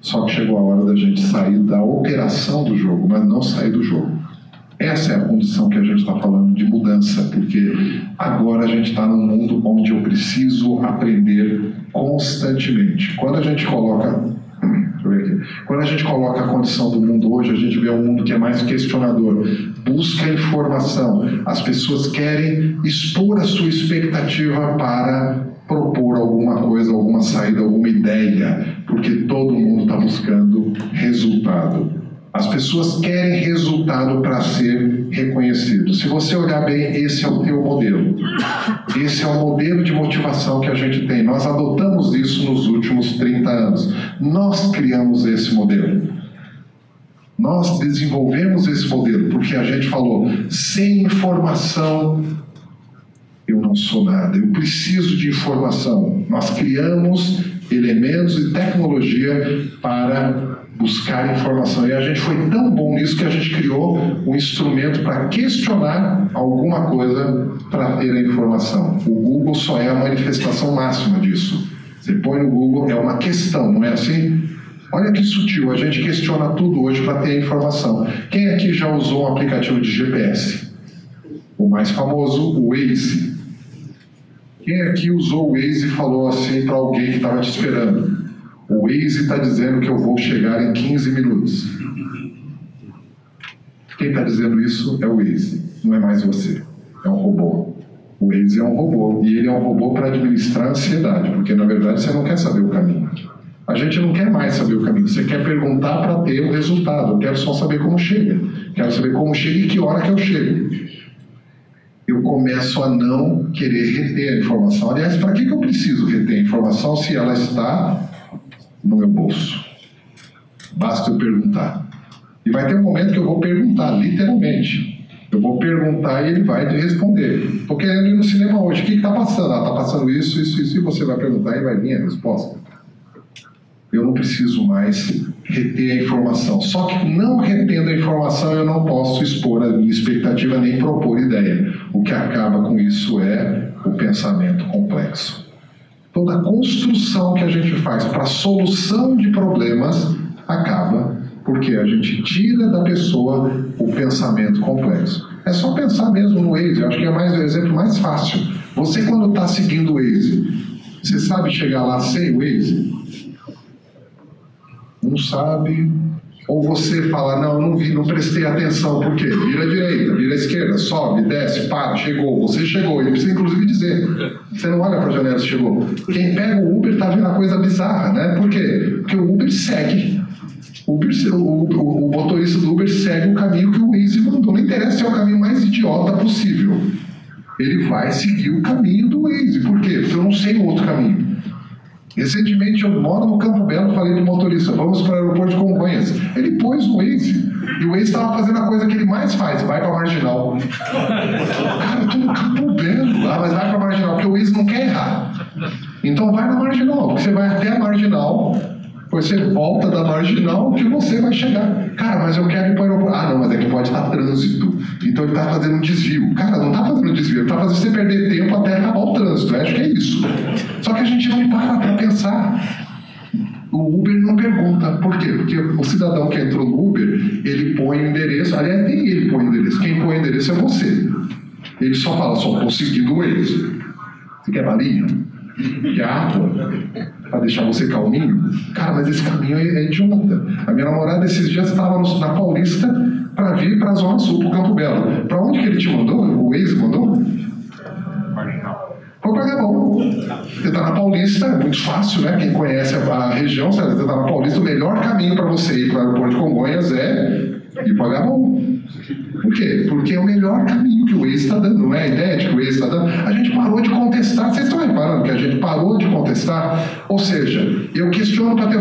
Só que chegou a hora da gente sair da operação do jogo, mas não sair do jogo. Essa é a condição que a gente está falando de mudança, porque agora a gente está num mundo onde eu preciso aprender constantemente. Quando a gente coloca a condição do mundo hoje, a gente vê um mundo que é mais questionador, busca informação, as pessoas querem expor a sua expectativa para propor alguma coisa, alguma saída, alguma ideia, porque todo mundo está buscando resultado. As pessoas querem resultado para ser reconhecido. Se você olhar bem, esse é o teu modelo. Esse é o modelo de motivação que a gente tem. Nós adotamos isso nos últimos 30 anos. Nós criamos esse modelo. Nós desenvolvemos esse modelo porque a gente falou, sem informação eu não sou nada, eu preciso de informação. Nós criamos elementos e tecnologia para buscar informação. E a gente foi tão bom nisso que a gente criou um instrumento para questionar alguma coisa para ter a informação. O Google só é a manifestação máxima disso. Você põe no Google, é uma questão, não é assim? Olha que sutil, a gente questiona tudo hoje para ter a informação. Quem aqui já usou um aplicativo de GPS? O mais famoso, o Waze. Quem aqui usou o Waze e falou assim para alguém que estava te esperando? O Waze está dizendo que eu vou chegar em 15 minutos. Quem está dizendo isso é o Waze, não é mais você. É um robô. O Waze é um robô, e ele é um robô para administrar a ansiedade, porque na verdade você não quer saber o caminho. A gente não quer mais saber o caminho, você quer perguntar para ter o resultado. Eu quero só saber como chega. Quero saber como chega e que hora que eu chego. Eu começo a não querer reter a informação. Aliás, para que eu preciso reter a informação se ela está no meu bolso? Basta eu perguntar. E vai ter um momento que eu vou perguntar, literalmente. Eu vou perguntar e ele vai te responder. Estou querendo ir no cinema hoje. O que está passando? Está passando isso, e você vai perguntar e vai vir a resposta. Eu não preciso mais reter a informação. Só que não retendo a informação, eu não posso expor a minha expectativa nem propor ideia. O que acaba com isso é o pensamento complexo. Toda a construção que a gente faz para a solução de problemas acaba porque a gente tira da pessoa o pensamento complexo. É só pensar mesmo no Waze, eu acho que é o exemplo mais fácil. Você, quando está seguindo o Waze, você sabe chegar lá sem o Waze? Não sabe. Ou você fala, não, eu não vi, não prestei atenção. Por quê? Vira à direita, vira à esquerda, sobe, desce, para, chegou. Você chegou. Ele precisa inclusive dizer. Você não olha para a janela se chegou. Quem pega o Uber está vendo a coisa bizarra, né? Por quê? Porque o Uber segue. O motorista do Uber segue o caminho que o Waze mandou. Não interessa se é o caminho mais idiota possível. Ele vai seguir o caminho do Waze. Por quê? Porque eu não sei o outro caminho. Recentemente, eu moro no Campo Belo, falei pro motorista, vamos para o aeroporto de Congonhas. Ele pôs o Waze, e o Waze estava fazendo a coisa que ele mais faz, vai para a Marginal. Cara, eu tô no Campo Belo, mas vai para a Marginal, porque o Waze não quer errar. Então vai na Marginal, porque você vai até a Marginal, depois você volta da Marginal que você vai chegar. Cara, mas eu quero ir para o aeroporto. Ah, não, mas é que pode estar trânsito. Então ele está fazendo um desvio. Cara, não está fazendo um desvio, ele está fazendo você perder tempo até acabar o trânsito. Eu acho que é isso. Só que a gente não para pensar. O Uber não pergunta. Por quê? Porque o cidadão que entrou no Uber, ele põe o endereço. Aliás, nem ele põe o endereço. Quem põe o endereço é você. Ele só fala, só estou seguindo o Waze. Você quer balinha? Quer água? Para deixar você calminho? Cara, mas esse caminho é idiota. A minha namorada esses dias estava na Paulista para vir para a Zona Sul, para o Campo Belo. Para onde que ele te mandou? O Waze mandou? Foi para Gabão. Você está na Paulista, é muito fácil, né? Quem conhece a região, você está na Paulista, o melhor caminho para você ir para o aeroporto de Congonhas é ir para Gabão. Por quê? Porque é o melhor caminho que o Waze está dando, não é a ideia de que o Waze está dando. A gente parou de contestar, vocês estão reparando que a gente parou de contestar? Ou seja, eu questiono para ter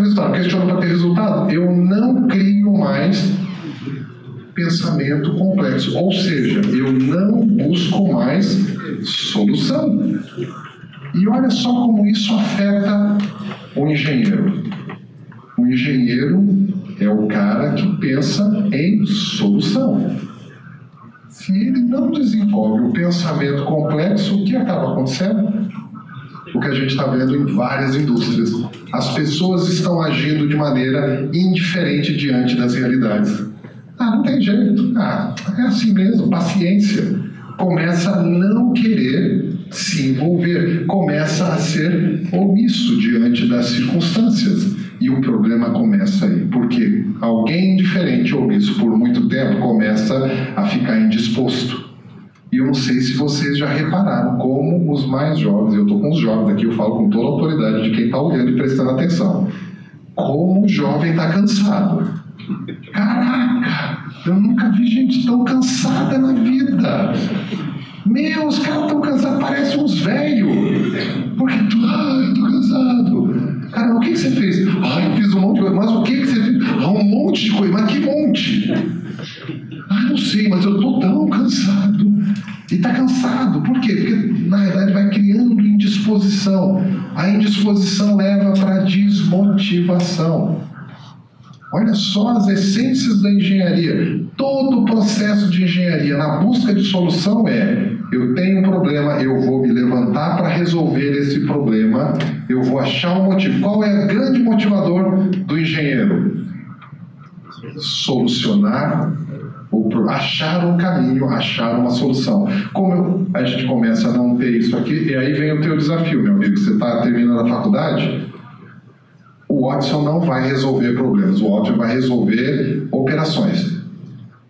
resultado, eu não crio mais pensamento complexo. Ou seja, eu não busco mais solução. E olha só como isso afeta o engenheiro. O engenheiro é o cara que pensa em solução. Se ele não desenvolve o pensamento complexo, o que acaba acontecendo? O que a gente está vendo em várias indústrias. As pessoas estão agindo de maneira indiferente diante das realidades. Ah, não tem jeito. Ah, é assim mesmo, paciência. Começa a não querer se envolver, começa a ser omisso diante das circunstâncias. E o problema começa aí, porque alguém indiferente ou omisso por muito tempo começa a ficar indisposto. E eu não sei se vocês já repararam como os mais jovens, eu estou com os jovens aqui, eu falo com toda a autoridade de quem está olhando e prestando atenção, como o jovem está cansado. Caraca, eu nunca vi gente tão cansada na vida. Meu, os caras estão cansados, parecem uns velhos. Porque eu tô cansado. Cara, o que você fez? Eu fiz um monte de coisa. Mas o que você fez? Um monte de coisa. Mas que monte? Não sei, mas eu tô tão cansado. E tá cansado. Por quê? Porque, na verdade, vai criando indisposição. A indisposição leva para desmotivação. Olha só as essências da engenharia. Todo o processo de engenharia na busca de solução eu tenho um problema, eu vou me levantar para resolver esse problema, eu vou achar um motivo. Qual é o grande motivador do engenheiro? Solucionar, achar um caminho, achar uma solução. Como a gente começa a não ter isso aqui, e aí vem o teu desafio, meu amigo. Você está terminando a faculdade, o Watson não vai resolver problemas, o Watson vai resolver operações.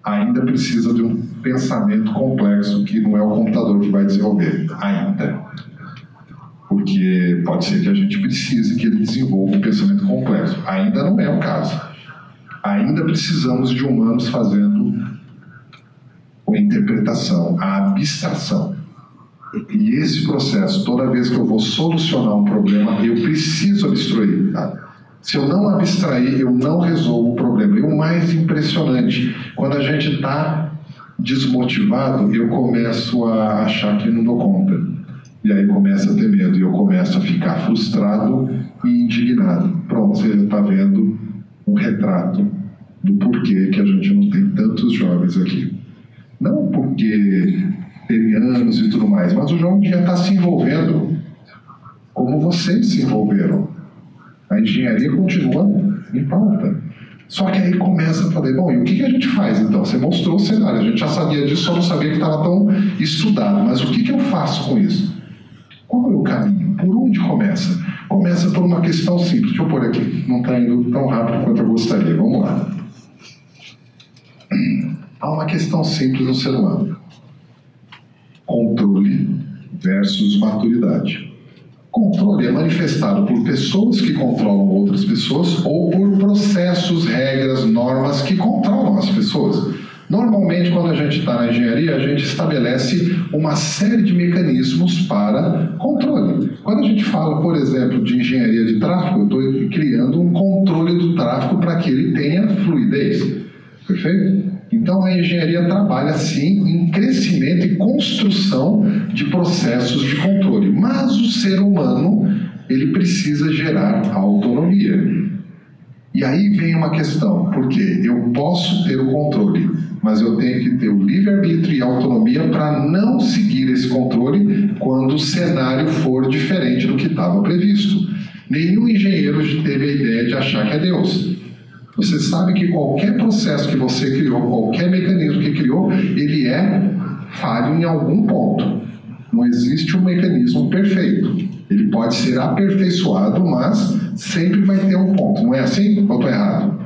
Ainda precisa de um pensamento complexo que não é o computador que vai desenvolver, ainda. Porque pode ser que a gente precise que ele desenvolva um pensamento complexo. Ainda não é o caso. Ainda precisamos de humanos fazendo a interpretação, a abstração. E esse processo, toda vez que eu vou solucionar um problema, eu preciso abstrair. Tá? Se eu não abstrair, eu não resolvo o problema. E o mais impressionante, quando a gente está desmotivado, eu começo a achar que não dou conta. E aí começa a ter medo, e eu começo a ficar frustrado e indignado. Pronto, você está vendo um retrato do porquê que a gente não tem tantos jovens aqui. Não porque tem anos e tudo mais, mas o jovem já está se envolvendo como vocês se envolveram. A engenharia continua em pauta. Só que aí começa a falar, bom, e o que a gente faz então? Você mostrou o cenário, a gente já sabia disso, só não sabia que estava tão estudado. Mas o que eu faço com isso? Qual é o caminho? Por onde começa? Começa por uma questão simples. Deixa eu pôr aqui, não está indo tão rápido quanto eu gostaria. Vamos lá. Há uma questão simples no ser humano. Controle versus maturidade. Controle é manifestado por pessoas que controlam outras pessoas ou por processos, regras, normas que controlam as pessoas. Normalmente, quando a gente está na engenharia, a gente estabelece uma série de mecanismos para controle. Quando a gente fala, por exemplo, de engenharia de tráfego, eu estou criando um controle do tráfego para que ele tenha fluidez. Perfeito? Então, a engenharia trabalha, sim, em crescimento e construção de processos de controle. Mas o ser humano, ele precisa gerar autonomia. E aí vem uma questão, porque eu posso ter o controle, mas eu tenho que ter o livre-arbítrio e a autonomia para não seguir esse controle quando o cenário for diferente do que estava previsto. Nenhum engenheiro teve a ideia de achar que é Deus. Você sabe que qualquer processo que você criou, qualquer mecanismo que criou, ele é falho em algum ponto. Não existe um mecanismo perfeito. Ele pode ser aperfeiçoado, mas sempre vai ter um ponto. Não é assim? Ou estou errado?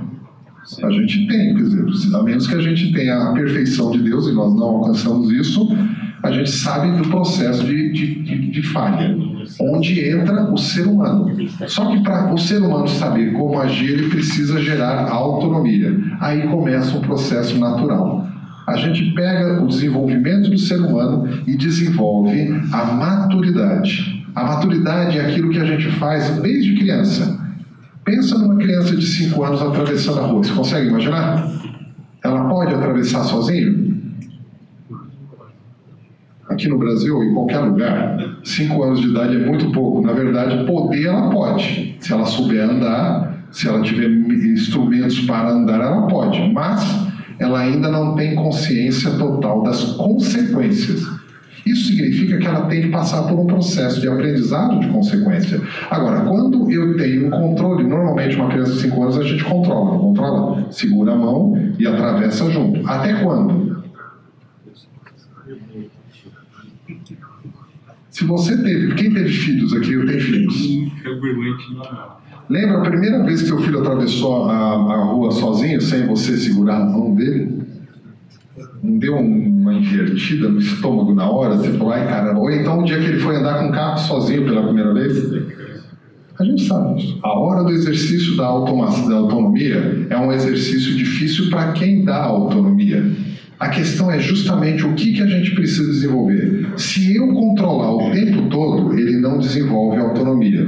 A gente tem, quer dizer, a menos que a gente tenha a perfeição de Deus, e nós não alcançamos isso, a gente sabe do processo de falha, onde entra o ser humano. Só que para o ser humano saber como agir, ele precisa gerar autonomia. Aí começa um processo natural. A gente pega o desenvolvimento do ser humano e desenvolve a maturidade. A maturidade é aquilo que a gente faz desde criança. Pensa numa criança de 5 anos atravessando a rua. Você consegue imaginar? Ela pode atravessar sozinha? Aqui no Brasil, em qualquer lugar, 5 anos de idade é muito pouco. Na verdade, poder ela pode. Se ela souber andar, se ela tiver instrumentos para andar, ela pode. Mas ela ainda não tem consciência total das consequências. Isso significa que ela tem que passar por um processo de aprendizado de consequência. Agora, quando eu tenho um controle, normalmente uma criança de 5 anos a gente controla, não controla? Segura a mão e atravessa junto. Até quando? Se você teve, quem teve filhos aqui? Eu tenho filhos. Lembra a primeira vez que seu filho atravessou a rua sozinho, sem você segurar a mão dele? Não deu uma invertida no estômago na hora? Você falou, ai caramba. Ou então o dia que ele foi andar com o carro sozinho pela primeira vez? A gente sabe disso. A hora do exercício da autonomia é um exercício difícil para quem dá autonomia. A questão é justamente o que a gente precisa desenvolver. Se eu controlar o tempo todo, ele não desenvolve autonomia.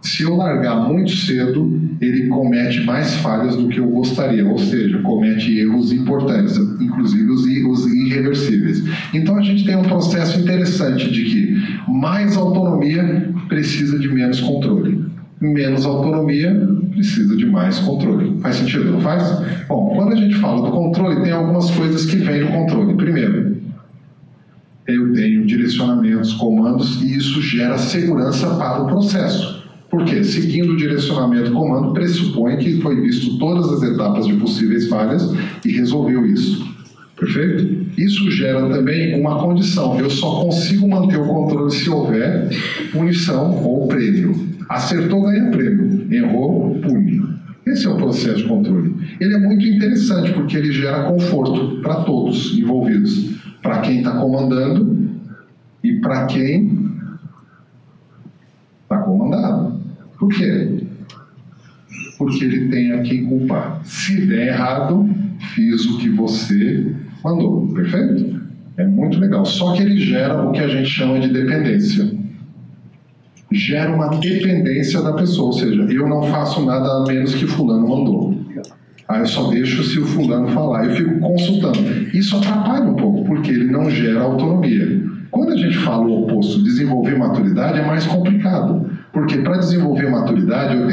Se eu largar muito cedo, ele comete mais falhas do que eu gostaria, ou seja, comete erros importantes, inclusive os irreversíveis. Então a gente tem um processo interessante de que mais autonomia precisa de menos controle. Menos autonomia precisa de mais controle. Faz sentido, não faz? Bom, quando a gente fala do controle, tem algumas coisas que vêm do controle. Primeiro, eu tenho direcionamentos, comandos, e isso gera segurança para o processo. Por quê? Seguindo o direcionamento comando, pressupõe que foi visto todas as etapas de possíveis falhas e resolveu isso. Perfeito? Isso gera também uma condição. Eu só consigo manter o controle se houver punição ou prêmio. Acertou, ganha prêmio. Errou, pune. Esse é o processo de controle. Ele é muito interessante porque ele gera conforto para todos envolvidos. Para quem está comandando e para quem está comandado. Por quê? Porque ele tem a quem culpar. Se der errado, fiz o que você mandou. Perfeito? É muito legal. Só que ele gera o que a gente chama de dependência. Gera uma dependência da pessoa. Ou seja, eu não faço nada a menos que fulano mandou. Aí eu só deixo se o fulano falar. Eu fico consultando. Isso atrapalha um pouco, porque ele não gera autonomia. Quando a gente fala o oposto, desenvolver maturidade, é mais complicado. Porque para desenvolver maturidade, eu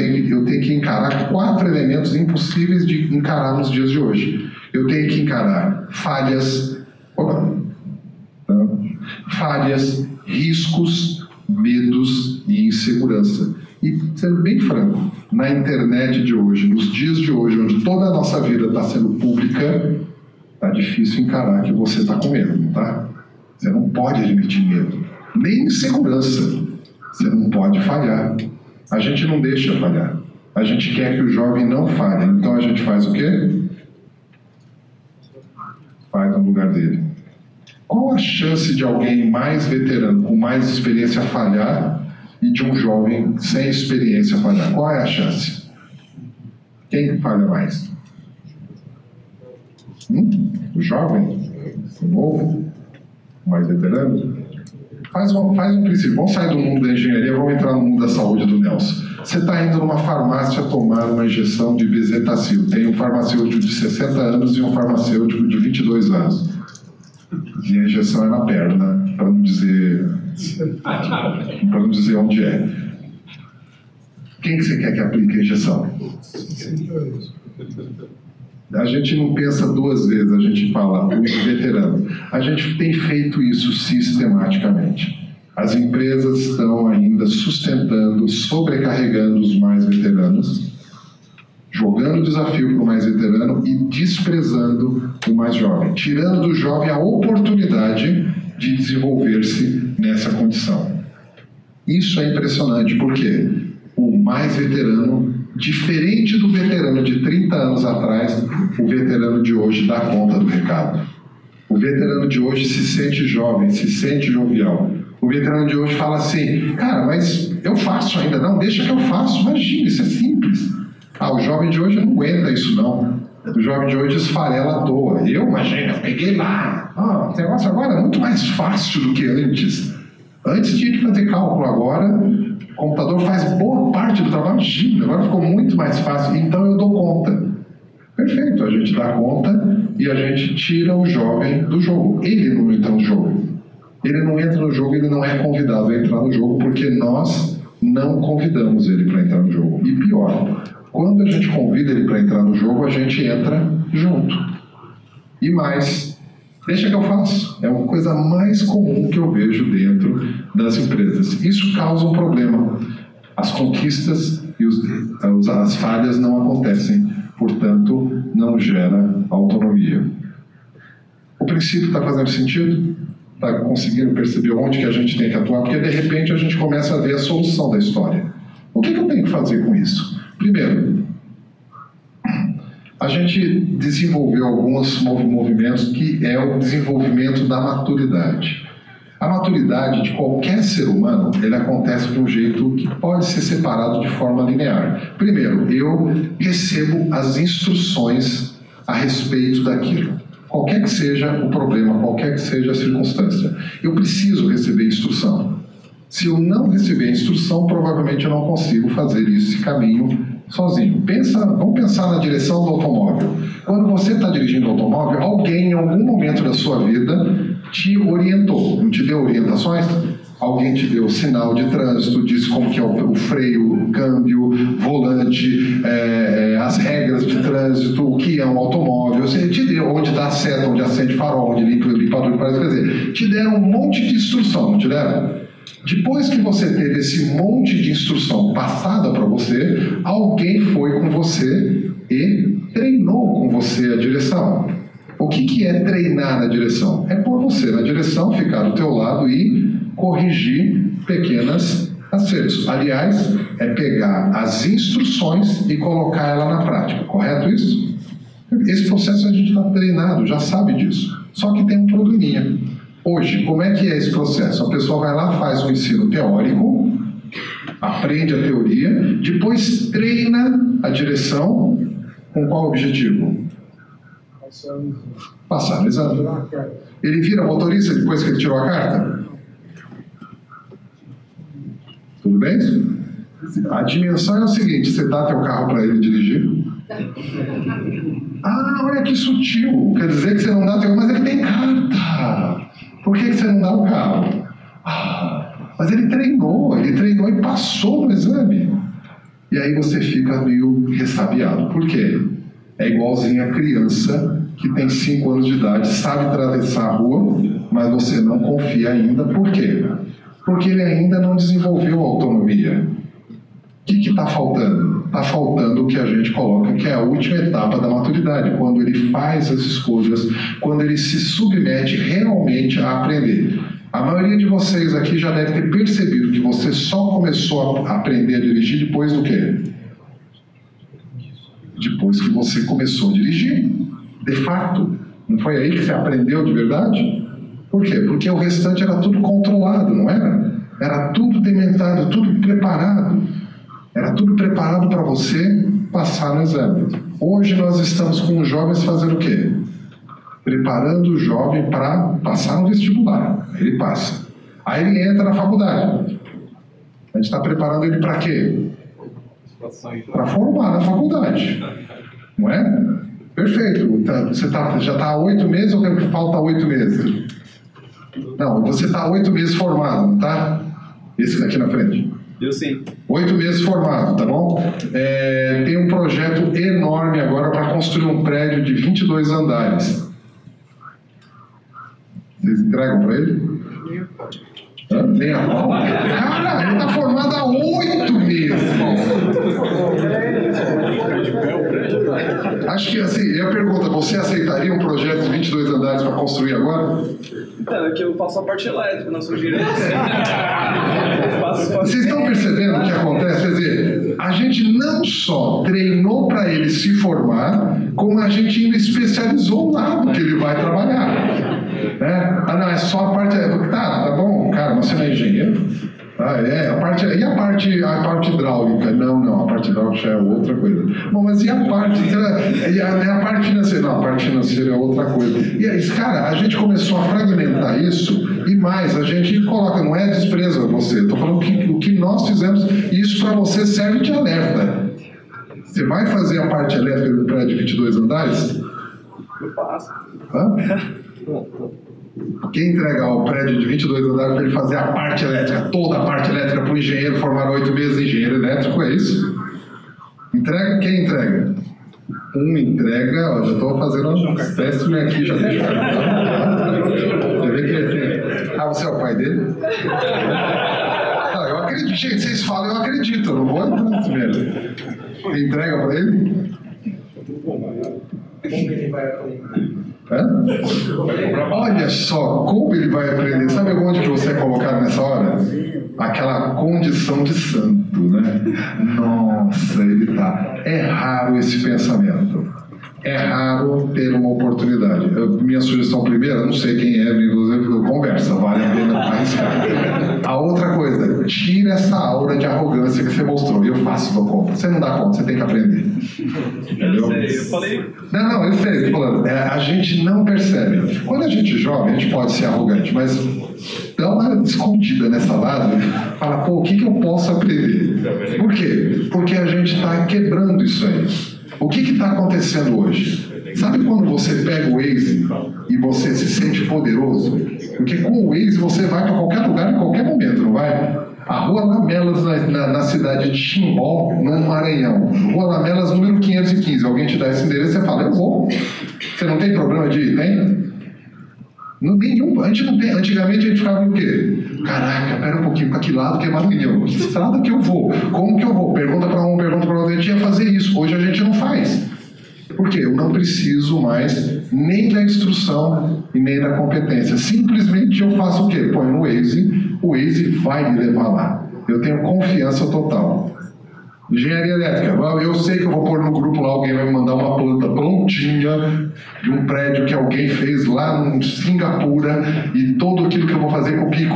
tenho que encarar 4 elementos impossíveis de encarar nos dias de hoje. Eu tenho que encarar falhas, riscos, medos e insegurança. E, sendo bem franco, na internet de hoje, nos dias de hoje, onde toda a nossa vida está sendo pública, está difícil encarar que você está com medo, não tá? Você não pode admitir medo, nem insegurança. Você não pode falhar. A gente não deixa falhar. A gente quer que o jovem não falhe. Então a gente faz o quê? Faz no lugar dele. Qual a chance de alguém mais veterano, com mais experiência, falhar e de um jovem sem experiência falhar? Qual é a chance? Quem falha mais? O jovem? O novo? O mais veterano? Faz um princípio. Vamos sair do mundo da engenharia, vamos entrar no mundo da saúde do Nelson. Você está indo numa farmácia tomar uma injeção de bezetacil. Tem um farmacêutico de 60 anos e um farmacêutico de 22 anos. E a injeção é na perna, para não dizer onde é. Quem que você quer que aplique a injeção? A gente não pensa 2 vezes, a gente fala o veterano. A gente tem feito isso sistematicamente. As empresas estão ainda sustentando, sobrecarregando os mais veteranos, jogando o desafio para o mais veterano e desprezando o mais jovem, tirando do jovem a oportunidade de desenvolver-se nessa condição. Isso é impressionante, porque o mais veterano, diferente do veterano de 30 anos atrás, o veterano de hoje dá conta do recado. O veterano de hoje se sente jovem, se sente jovial. O veterano de hoje fala assim, cara, mas eu faço ainda. Não, deixa que eu faço. Imagina, isso é simples. O jovem de hoje não aguenta isso, não. O jovem de hoje esfarela à toa. Imagina, eu peguei lá. O negócio agora é muito mais fácil do que antes. Antes tinha que fazer cálculo, agora o computador faz boa parte do trabalho. Imagina, agora ficou muito mais fácil. Então eu dou conta. Perfeito, a gente dá conta e a gente tira o jovem do jogo. Ele não entra no jogo. Ele não entra no jogo, ele não é convidado a entrar no jogo porque nós não convidamos ele para entrar no jogo. E pior, quando a gente convida ele para entrar no jogo, a gente entra junto. E mais, deixa que eu faço. É uma coisa mais comum que eu vejo dentro das empresas. Isso causa um problema. As conquistas e as falhas não acontecem, portanto, não gera autonomia. O princípio está fazendo sentido? Está conseguindo perceber onde que a gente tem que atuar? Porque, de repente, a gente começa a ver a solução da história. O que eu tenho que fazer com isso? Primeiro, a gente desenvolveu alguns movimentos que é o desenvolvimento da maturidade. A maturidade de qualquer ser humano, ele acontece de um jeito que pode ser separado de forma linear. Primeiro, eu recebo as instruções a respeito daquilo. Qualquer que seja o problema, qualquer que seja a circunstância, eu preciso receber instrução. Se eu não receber a instrução, provavelmente eu não consigo fazer esse caminho sozinho. Vamos pensar na direção do automóvel. Quando você está dirigindo o automóvel, alguém em algum momento da sua vida te orientou, não te deu orientações? Alguém te deu sinal de trânsito, disse como que é o freio, o câmbio, volante, as regras de trânsito, o que é um automóvel, você te deu onde está a seta, onde acende farol, onde limpador de para-brisa, quer dizer, te deram um monte de instrução, não te deram? Depois que você teve esse monte de instrução passada para você, alguém foi com você e treinou com você a direção. O que é treinar na direção? É pôr você na direção, ficar do teu lado e corrigir pequenos acertos. Aliás, é pegar as instruções e colocar ela na prática. Correto isso? Esse processo a gente está treinado, já sabe disso. Só que tem um probleminha. Hoje, como é que é esse processo? A pessoa vai lá, faz um ensino teórico, aprende a teoria, depois treina a direção com qual objetivo? Passar no exame. Ele vira motorista depois que ele tirou a carta? Tudo bem? A dimensão é o seguinte: você dá teu carro para ele dirigir. Ah, olha que sutil. Quer dizer que você não dá teu, mas ele tem carta. Por que você não dá o carro? Ah, mas ele treinou e passou no exame. E aí você fica meio ressabiado. Por quê? É igualzinho a criança que tem 5 anos de idade, sabe atravessar a rua, mas você não confia ainda. Por quê? Porque ele ainda não desenvolveu a autonomia. O que está faltando? Está faltando o que a gente coloca, que é a última etapa da maturidade, quando ele faz as escolhas, quando ele se submete realmente a aprender. A maioria de vocês aqui já deve ter percebido que você só começou a aprender a dirigir depois do quê? Depois que você começou a dirigir. De fato. Não foi aí que você aprendeu de verdade? Por quê? Porque o restante era tudo controlado, não era? Era tudo dementado, tudo preparado. Era tudo preparado para você passar no exame. Hoje nós estamos com os jovens fazendo o quê? Preparando o jovem para passar no vestibular. Ele passa. Aí ele entra na faculdade. A gente está preparando ele para quê? Para formar na faculdade. Não é? Perfeito. Você já está há 8 meses ou falta 8 meses? Não, você está há 8 meses formado, não tá? Esse daqui na frente. Eu sim. 8 meses formado, tá bom? Tem um projeto enorme agora para construir um prédio de 22 andares. Vocês entregam para ele? Nem a pau? Cara, ele está formado há 8 meses. Acho que assim, eu pergunto, você aceitaria um projeto de 22 andares para construir agora? É que eu faço a parte elétrica, não sou direito. Vocês estão percebendo o que acontece? Quer dizer, a gente não só treinou para ele se formar, como a gente ainda especializou o lado que ele vai trabalhar. Né? Ah, não, é só a parte... Tá bom, cara, mas você não é engenheiro? A parte hidráulica? Não, a parte hidráulica já é outra coisa. Bom, mas e a parte financeira? Não, a parte financeira é outra coisa. E aí, cara, a gente começou a fragmentar isso e mais, a gente coloca, não é desprezo a você, estou falando que o que nós fizemos, isso para você serve de alerta. Você vai fazer a parte elétrica do prédio de 22 andares? Eu faço. Quem entrega o prédio de 22 andares para ele fazer a parte elétrica, toda a parte elétrica para o engenheiro formar 8 meses de engenheiro elétrico, é isso? Entrega? Quem entrega? Um entrega, ó, já estou fazendo um teste aqui, já deixa. Você vê que ele... Ah, você é o pai dele? Não, eu acredito, gente, vocês falam, eu acredito, eu não vou entrar nesse merda. Entrega para ele? Como ele vai aprender? Olha só como ele vai aprender. Sabe onde que você é colocado nessa hora? Aquela condição de santo, né? Nossa, ele tá. É raro esse pensamento. É raro ter uma oportunidade. Minha sugestão primeira, não sei quem é, inclusive conversa, vale a pena arriscar. A outra coisa, tira essa aura de arrogância que você mostrou. Eu faço, dou conta. Você não dá conta, você tem que aprender. Entendeu? Eu sei, eu falei. Não, eu sei, tô falando. A gente não percebe. Quando a gente é jovem, a gente pode ser arrogante, mas dá uma escondida nessa lado, fala, pô, o que eu posso aprender? Por quê? Porque a gente está quebrando isso aí. O que está acontecendo hoje? Sabe quando você pega o Waze e você se sente poderoso? Porque com o Waze você vai para qualquer lugar em qualquer momento, não vai? A Rua Lamelas, na cidade de Timbó, no Maranhão. Rua Lamelas, número 515. Alguém te dá esse endereço e você fala, eu vou. Você não tem problema de ir? Tem? Nenhum. A gente não tem. Antigamente a gente ficava o quê? Caraca, pera um pouquinho, para que lado que é Maranhão? Que estrada que eu vou? Como que eu vou? Pergunta para um, pergunta para outro. A gente ia fazer isso. Hoje a gente não faz. Por quê? Eu não preciso mais nem da instrução e nem da competência. Simplesmente eu faço o quê? Põe no Waze, o Waze vai me levar lá. Eu tenho confiança total. Engenharia elétrica. Eu sei que eu vou pôr no grupo lá, alguém vai me mandar uma planta prontinha de um prédio que alguém fez lá em Singapura e todo aquilo que eu vou fazer, copia e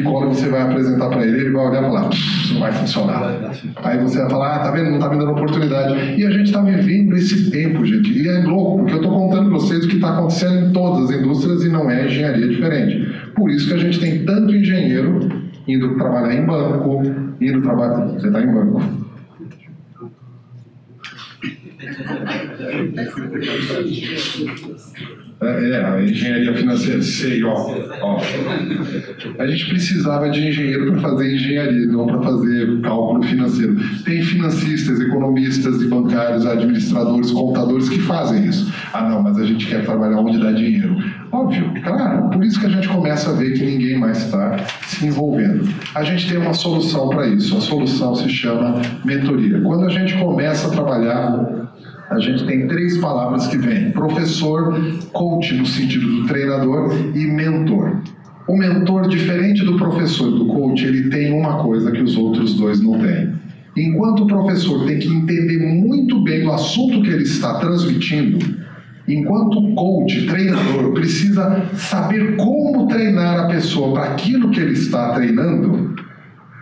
cola, você vai apresentar para ele vai olhar e falar, isso não vai funcionar. Aí você vai falar, tá vendo, não tá me dando oportunidade. E a gente está vivendo esse tempo, gente. E é louco, porque eu estou contando para vocês o que está acontecendo em todas as indústrias e não é engenharia diferente. Por isso que a gente tem tanto engenheiro indo trabalhar em banco, indo trabalhar... Você está em banco. A engenharia financeira, sei, ó. A gente precisava de engenheiro para fazer engenharia, não para fazer cálculo financeiro. Tem financistas, economistas, e bancários, administradores, contadores que fazem isso. Ah, não, mas a gente quer trabalhar onde dá dinheiro. Óbvio, claro, por isso que a gente começa a ver que ninguém mais está se envolvendo. A gente tem uma solução para isso. A solução se chama mentoria. Quando a gente começa a trabalhar, a gente tem 3 palavras que vêm: professor, coach no sentido do treinador e mentor. O mentor, diferente do professor e do coach, ele tem uma coisa que os outros 2 não têm. Enquanto o professor tem que entender muito bem o assunto que ele está transmitindo, enquanto o coach, treinador, precisa saber como treinar a pessoa para aquilo que ele está treinando,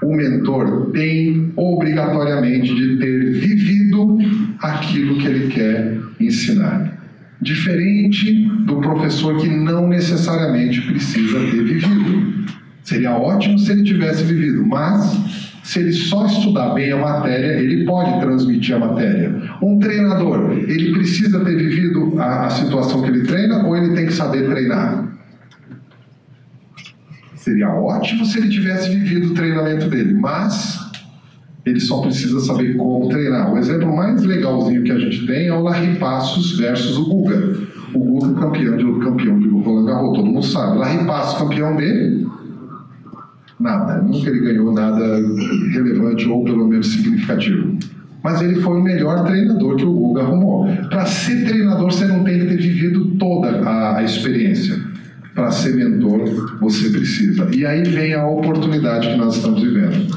o mentor tem obrigatoriamente de ter vivido aquilo que ele quer ensinar. Diferente do professor que não necessariamente precisa ter vivido. Seria ótimo se ele tivesse vivido, mas se ele só estudar bem a matéria, ele pode transmitir a matéria. Um treinador, ele precisa ter vivido a situação que ele treina ou ele tem que saber treinar? Seria ótimo se ele tivesse vivido o treinamento dele, mas ele só precisa saber como treinar. O exemplo mais legalzinho que a gente tem é o Larry Passos versus o Guga. O Guga campeão de Roland Garros, todo mundo sabe. Larry Passos campeão dele? Nada. Nunca ele ganhou nada relevante ou pelo menos significativo. Mas ele foi o melhor treinador que o Guga arrumou. Para ser treinador você não tem que ter vivido toda a experiência. Para ser mentor, você precisa. E aí vem a oportunidade que nós estamos vivendo.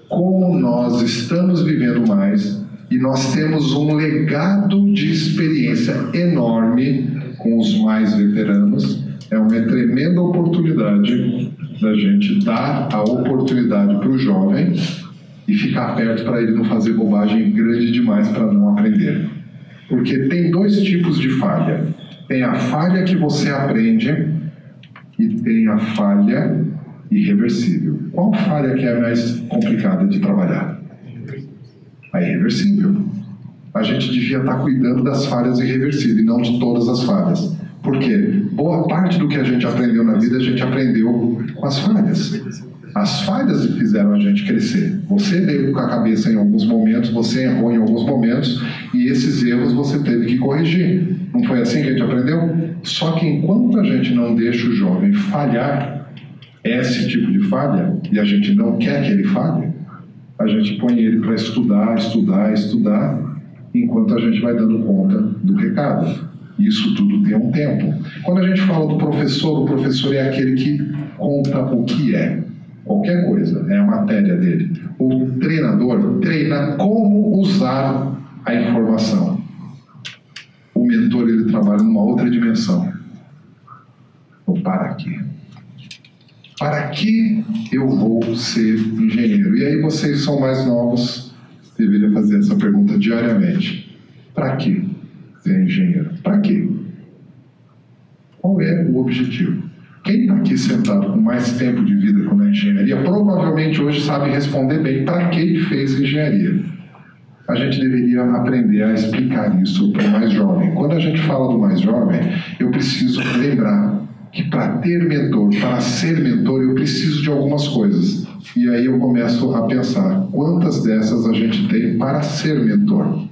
Como nós estamos vivendo mais e nós temos um legado de experiência enorme com os mais veteranos, é uma tremenda oportunidade da gente dar a oportunidade para o jovem e ficar perto para ele não fazer bobagem grande demais para não aprender. Porque tem 2 tipos de falha. Tem a falha que você aprende e tem a falha irreversível. Qual falha que é mais complicada de trabalhar? A irreversível. A gente devia estar cuidando das falhas irreversíveis e não de todas as falhas. Por quê? Boa parte do que a gente aprendeu na vida, a gente aprendeu com as falhas. As falhas fizeram a gente crescer. Você deu com a cabeça em alguns momentos, você errou em alguns momentos, e esses erros você teve que corrigir. Não foi assim que a gente aprendeu? Só que enquanto a gente não deixa o jovem falhar esse tipo de falha, e a gente não quer que ele falhe, a gente põe ele para estudar, enquanto a gente vai dando conta do recado. Isso tudo tem um tempo. Quando a gente fala do professor, o professor é aquele que conta o que é. Qualquer coisa, é a matéria dele. O treinador treina como usar a informação. O mentor, ele trabalha numa outra dimensão. O para quê? Para que eu vou ser engenheiro? E aí vocês são mais novos, deveriam fazer essa pergunta diariamente. Para que ser engenheiro? Para quê? Qual é o objetivo? Quem está aqui sentado com mais tempo de vida com a engenharia, provavelmente hoje sabe responder bem para que fez engenharia. a gente deveria aprender a explicar isso para o mais jovem. Quando a gente fala do mais jovem, eu preciso lembrar que para ter mentor, para ser mentor, eu preciso de algumas coisas. E aí eu começo a pensar, quantas dessas a gente tem para ser mentor?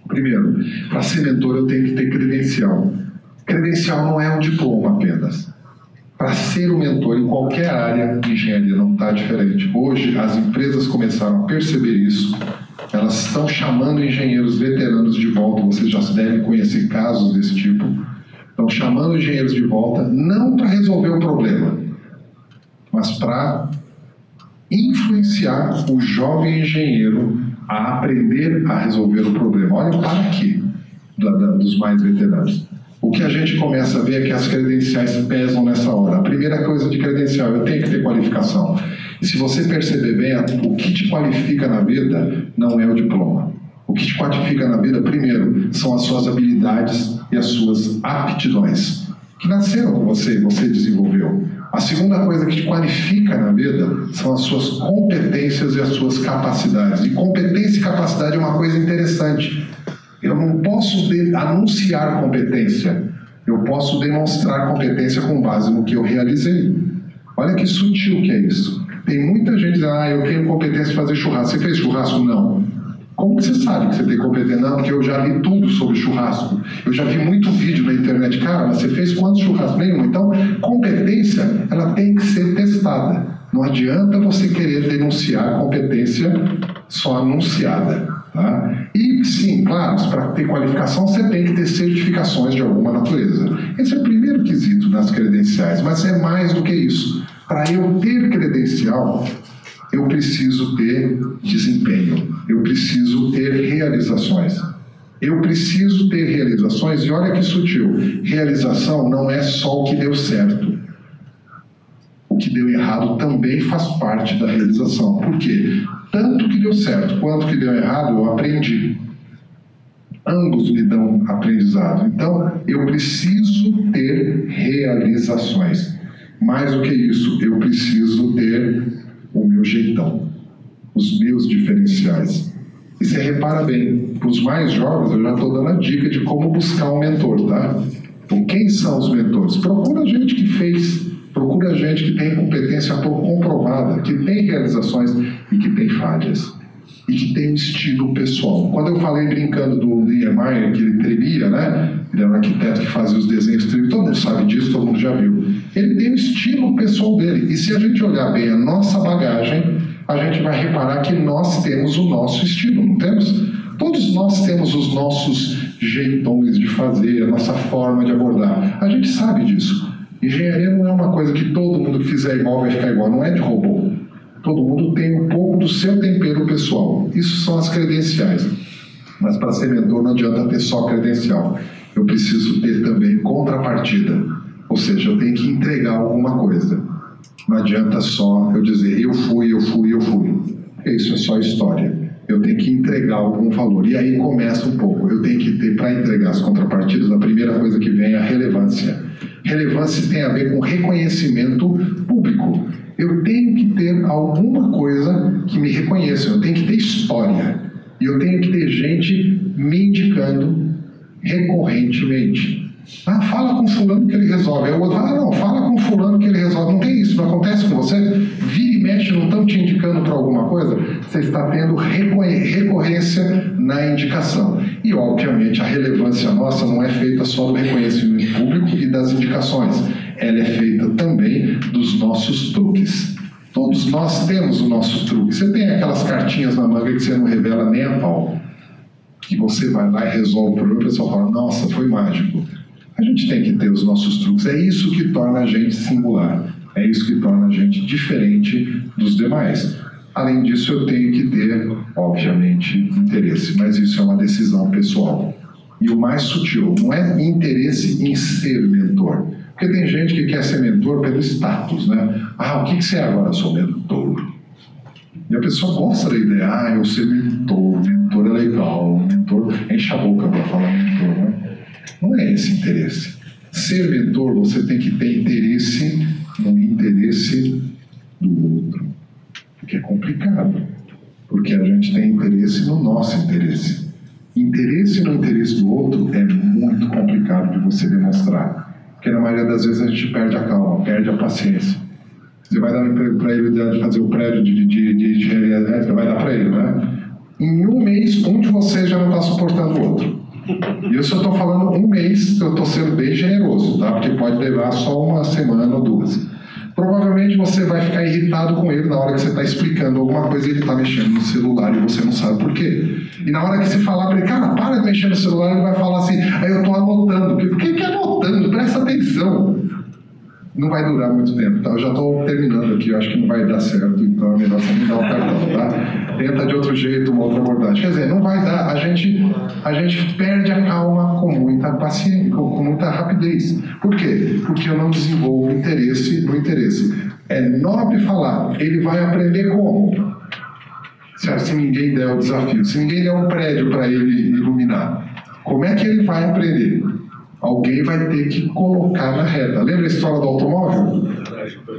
Primeiro, para ser mentor eu tenho que ter credencial. Credencial não é um diploma apenas. Para ser um mentor em qualquer área de engenharia não está diferente. Hoje as empresas começaram a perceber isso. Elas estão chamando engenheiros veteranos de volta. Vocês já devem conhecer casos desse tipo. Estão chamando engenheiros de volta, não para resolver o problema, mas para influenciar o jovem engenheiro a aprender a resolver o problema. Olha o para quê dos mais veteranos. O que a gente começa a ver é que as credenciais pesam nessa hora. A primeira coisa de credencial, eu tenho que ter qualificação. E se você perceber bem, o que te qualifica na vida não é o diploma. O que te qualifica na vida, primeiro, são as suas habilidades e as suas aptidões, que nasceram com você desenvolveu. A segunda coisa que te qualifica na vida são as suas competências e as suas capacidades. E competência e capacidade é uma coisa interessante. Eu não posso anunciar competência, eu posso demonstrar competência com base no que eu realizei. Olha que sutil que é isso. Tem muita gente dizendo, eu tenho competência de fazer churrasco. Você fez churrasco? Não. Como que você sabe que você tem competência? Não, porque eu já li tudo sobre churrasco. Eu já vi muito vídeo na internet. Cara, mas você fez quantos churrascos? Nenhum. Então, competência, ela tem que ser testada. Não adianta você querer denunciar competência só anunciada. Tá? E sim, claro, para ter qualificação você tem que ter certificações de alguma natureza. Esse é o primeiro quesito nas credenciais, mas é mais do que isso. Para eu ter credencial, eu preciso ter desempenho, eu preciso ter realizações. Eu preciso ter realizações, e olha que sutil, realização não é só o que deu certo. O que deu errado também faz parte da realização. Por quê? Tanto que deu certo quanto que deu errado, eu aprendi. Ambos me dão aprendizado. Então, eu preciso ter realizações. Mais do que isso, eu preciso ter o meu jeitão, os meus diferenciais. E você repara bem, para os mais jovens, eu já estou dando a dica de como buscar um mentor, tá? Então, quem são os mentores? Procura gente que fez, procura gente que tem competência comprovada, que tem realizações e que tem falhas. E que tem um estilo pessoal. Quando eu falei brincando do Niemeyer, que ele tremia, né? Ele era um arquiteto que fazia os desenhos tremia, todo mundo sabe disso, todo mundo já viu. Ele tem o estilo pessoal dele. E se a gente olhar bem a nossa bagagem, a gente vai reparar que nós temos o nosso estilo, não temos? Todos nós temos os nossos jeitões de fazer, a nossa forma de abordar. A gente sabe disso. Engenharia não é uma coisa que todo mundo que fizer igual vai ficar igual, não é de robô. Todo mundo tem um pouco do seu tempero pessoal. Isso são as credenciais. Mas para ser mentor não adianta ter só credencial. Eu preciso ter também contrapartida. Ou seja, eu tenho que entregar alguma coisa. Não adianta só eu dizer eu fui. Porque isso é só história. Eu tenho que entregar algum valor. E aí começa um pouco. Eu tenho que ter, para entregar as contrapartidas, a primeira coisa que vem é a relevância. Relevância tem a ver com reconhecimento público. Eu tenho que ter alguma coisa que me reconheça, eu tenho que ter história. E eu tenho que ter gente me indicando recorrentemente. Fala com fulano que ele resolve. Aí o outro fala, não, fala com fulano que ele resolve. Não tem isso, não acontece com você? Vira e mexe, não estão te indicando para alguma coisa? Você está tendo recorrência na indicação. E, obviamente, a relevância nossa não é feita só do reconhecimento público e das indicações. Ela é feita também dos nossos truques. Todos nós temos o nosso truque. Você tem aquelas cartinhas na manga que você não revela nem a pau. Que você vai lá e resolve o problema e o pessoal fala, nossa, foi mágico. A gente tem que ter os nossos truques. É isso que torna a gente singular. É isso que torna a gente diferente dos demais. Além disso, eu tenho que ter, obviamente, interesse. Mas isso é uma decisão pessoal. E o mais sutil, não é interesse em ser mentor. Porque tem gente que quer ser mentor pelo status, né? O que você é agora? Eu sou mentor. E a pessoa gosta da ideia, eu ser mentor é legal, mentor enche a boca para falar mentor, né? Não é esse interesse. Ser mentor, você tem que ter interesse no interesse do outro. Porque é complicado. Porque a gente tem interesse no nosso interesse. maioria das vezes a gente perde a calma, perde a paciência. Você vai dar um emprego para ele de fazer o prédio de engenharia elétrica, vai dar para ele, né? Em um mês, um de vocês já não está suportando o outro. E eu só estou falando um mês, eu estou sendo bem generoso, tá? Porque pode levar só uma semana ou duas. Provavelmente você vai ficar irritado com ele na hora que você está explicando alguma coisa e ele está mexendo no celular e você não sabe por quê. E na hora que você falar para ele, cara, para de mexer no celular, ele vai falar assim, aí eu estou anotando. Por que anotando? Presta atenção. Não vai durar muito tempo, tá? Eu já estou terminando aqui, eu acho que não vai dar certo, então é melhor você nem dar o cartão, tá? Tenta de outro jeito, uma outra abordagem. Quer dizer, não vai dar, a gente perde a calma com muita paciência, com muita rapidez. Por quê? Porque eu não desenvolvo interesse no interesse. É nobre falar, ele vai aprender como? Se ninguém der o desafio, se ninguém der um prédio para ele iluminar, como é que ele vai aprender? Alguém vai ter que colocar na reta. Lembra a história do automóvel?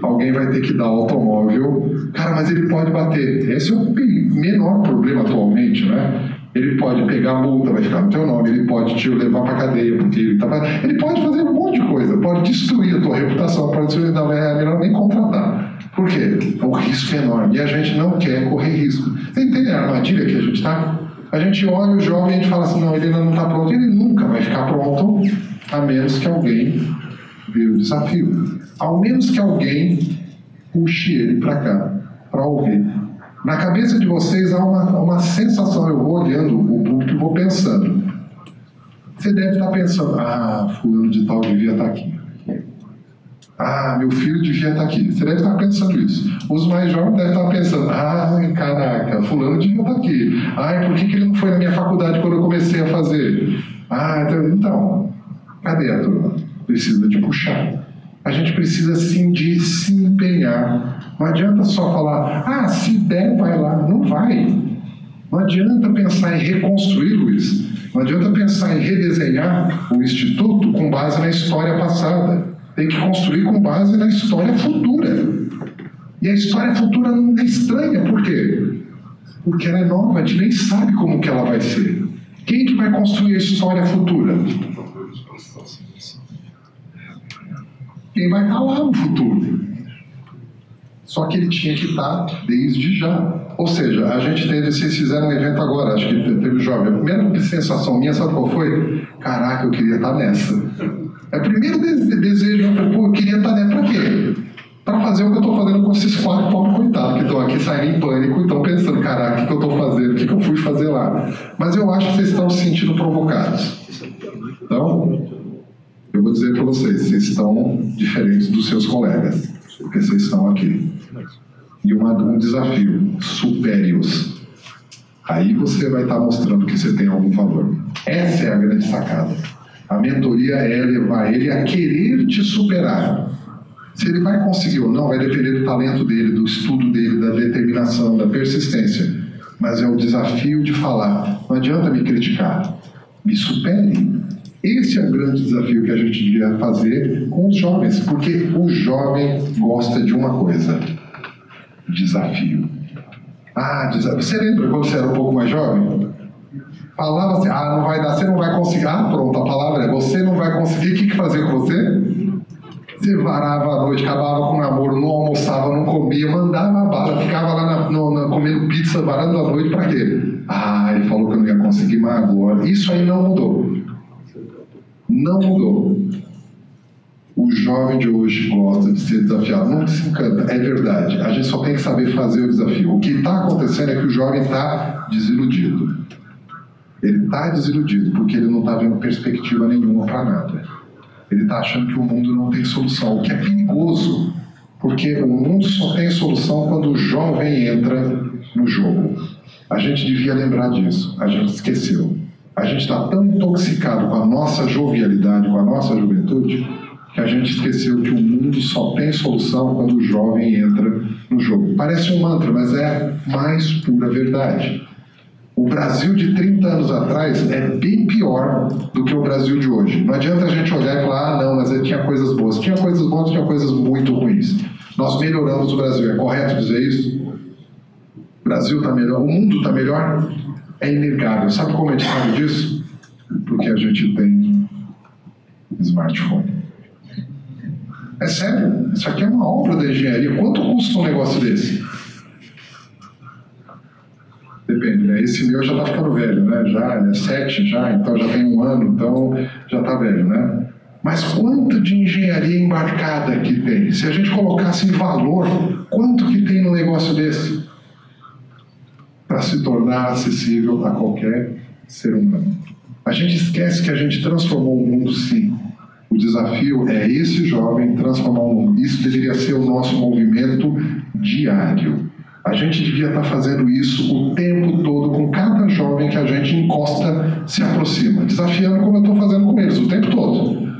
Alguém vai ter que dar o automóvel. Cara, mas ele pode bater. Esse é o menor problema atualmente, né? Ele pode pegar a multa, vai ficar no teu nome. Ele pode te levar para cadeia, porque ele pode fazer um monte de coisa. Pode destruir a tua reputação, pode destruir, não, é melhor nem contratar. Por quê? O risco é enorme. E a gente não quer correr risco. Você entende a armadilha que a gente está? A gente olha o jovem e a gente fala assim, não, ele ainda não está pronto. Ele nunca vai ficar pronto, a menos que alguém dê o desafio. Ao menos que alguém puxe ele para cá, para ouvir. Na cabeça de vocês há uma sensação, eu vou olhando o público e vou pensando. Você deve estar pensando, fulano de tal devia estar aqui. Meu filho devia estar aqui. Você deve estar pensando isso. Os mais jovens devem estar pensando, caraca, fulano devia estar aqui. Por que ele não foi na minha faculdade quando eu comecei a fazer? Então, cadê a turma? Precisa de puxar. A gente precisa sim de se empenhar. Não adianta só falar, se der, vai lá. Não vai. Não adianta pensar em reconstruir, Luiz. Não adianta pensar em redesenhar o Instituto com base na história passada. Tem que construir com base na história futura. E a história futura não é estranha. Por quê? Porque ela é nova, a gente nem sabe como que ela vai ser. Quem que vai construir a história futura? Quem vai estar lá no futuro. Só que ele tinha que estar desde já. Ou seja, a gente teve, vocês fizeram um evento agora, acho que teve jovem. A primeira sensação minha, sabe qual foi? Caraca, eu queria estar nessa. É o primeiro desejo, eu queria estar nessa. Pra quê? Para fazer o que eu estou fazendo com esses 4 pobres coitados que estão aqui saindo em pânico e estão pensando, caraca, o que eu estou fazendo? O que eu fui fazer lá? Mas eu acho que vocês estão se sentindo provocados. Então, eu vou dizer para vocês, vocês estão diferentes dos seus colegas, porque vocês estão aqui. E um desafio, supere-os. Aí você vai estar mostrando que você tem algum valor. Essa é a grande sacada. A mentoria é levar ele a querer te superar. Se ele vai conseguir ou não, vai depender do talento dele, do estudo dele, da determinação, da persistência. Mas é o desafio de falar, não adianta me criticar, me supere. Esse é o grande desafio que a gente devia fazer com os jovens, porque o jovem gosta de uma coisa, desafio. Desafio. Você lembra quando você era um pouco mais jovem? Falava assim, não vai dar, você não vai conseguir. Pronto, a palavra é, você não vai conseguir, o que fazia com você? Você varava a noite, acabava com o namoro, não almoçava, não comia, mandava a bala, ficava lá comendo pizza, varando a noite, pra quê? Ele falou que eu não ia conseguir, mas agora. Isso aí não mudou. Não mudou. O jovem de hoje gosta de ser desafiado. Não desencanta, é verdade. A gente só tem que saber fazer o desafio. O que está acontecendo é que o jovem está desiludido. Ele está desiludido porque ele não está vendo perspectiva nenhuma para nada. Ele está achando que o mundo não tem solução, o que é perigoso, porque o mundo só tem solução quando o jovem entra no jogo. A gente devia lembrar disso, a gente esqueceu. A gente está tão intoxicado com a nossa jovialidade, com a nossa juventude, que a gente esqueceu que o mundo só tem solução quando o jovem entra no jogo. Parece um mantra, mas é a mais pura verdade. O Brasil de 30 anos atrás é bem pior do que o Brasil de hoje. Não adianta a gente olhar e falar, não, mas tinha coisas boas. Tinha coisas boas, tinha coisas muito ruins. Nós melhoramos o Brasil. É correto dizer isso? O Brasil está melhor, o mundo está melhor? É inegável. Sabe como a gente sabe disso? Porque a gente tem smartphone. É sério, isso aqui é uma obra da engenharia. Quanto custa um negócio desse? Depende, né? Esse meu já está ficando velho, né? Já é 7 já, então já tem 1 ano, então já está velho, né? Mas quanto de engenharia embarcada que tem? Se a gente colocasse em valor, quanto que tem no negócio desse? Para se tornar acessível a qualquer ser humano. A gente esquece que a gente transformou o mundo, sim. O desafio é esse jovem transformar o mundo. Isso deveria ser o nosso movimento diário. A gente devia estar fazendo isso o tempo todo com cada jovem que a gente encosta, se aproxima, desafiando como eu estou fazendo com eles o tempo todo.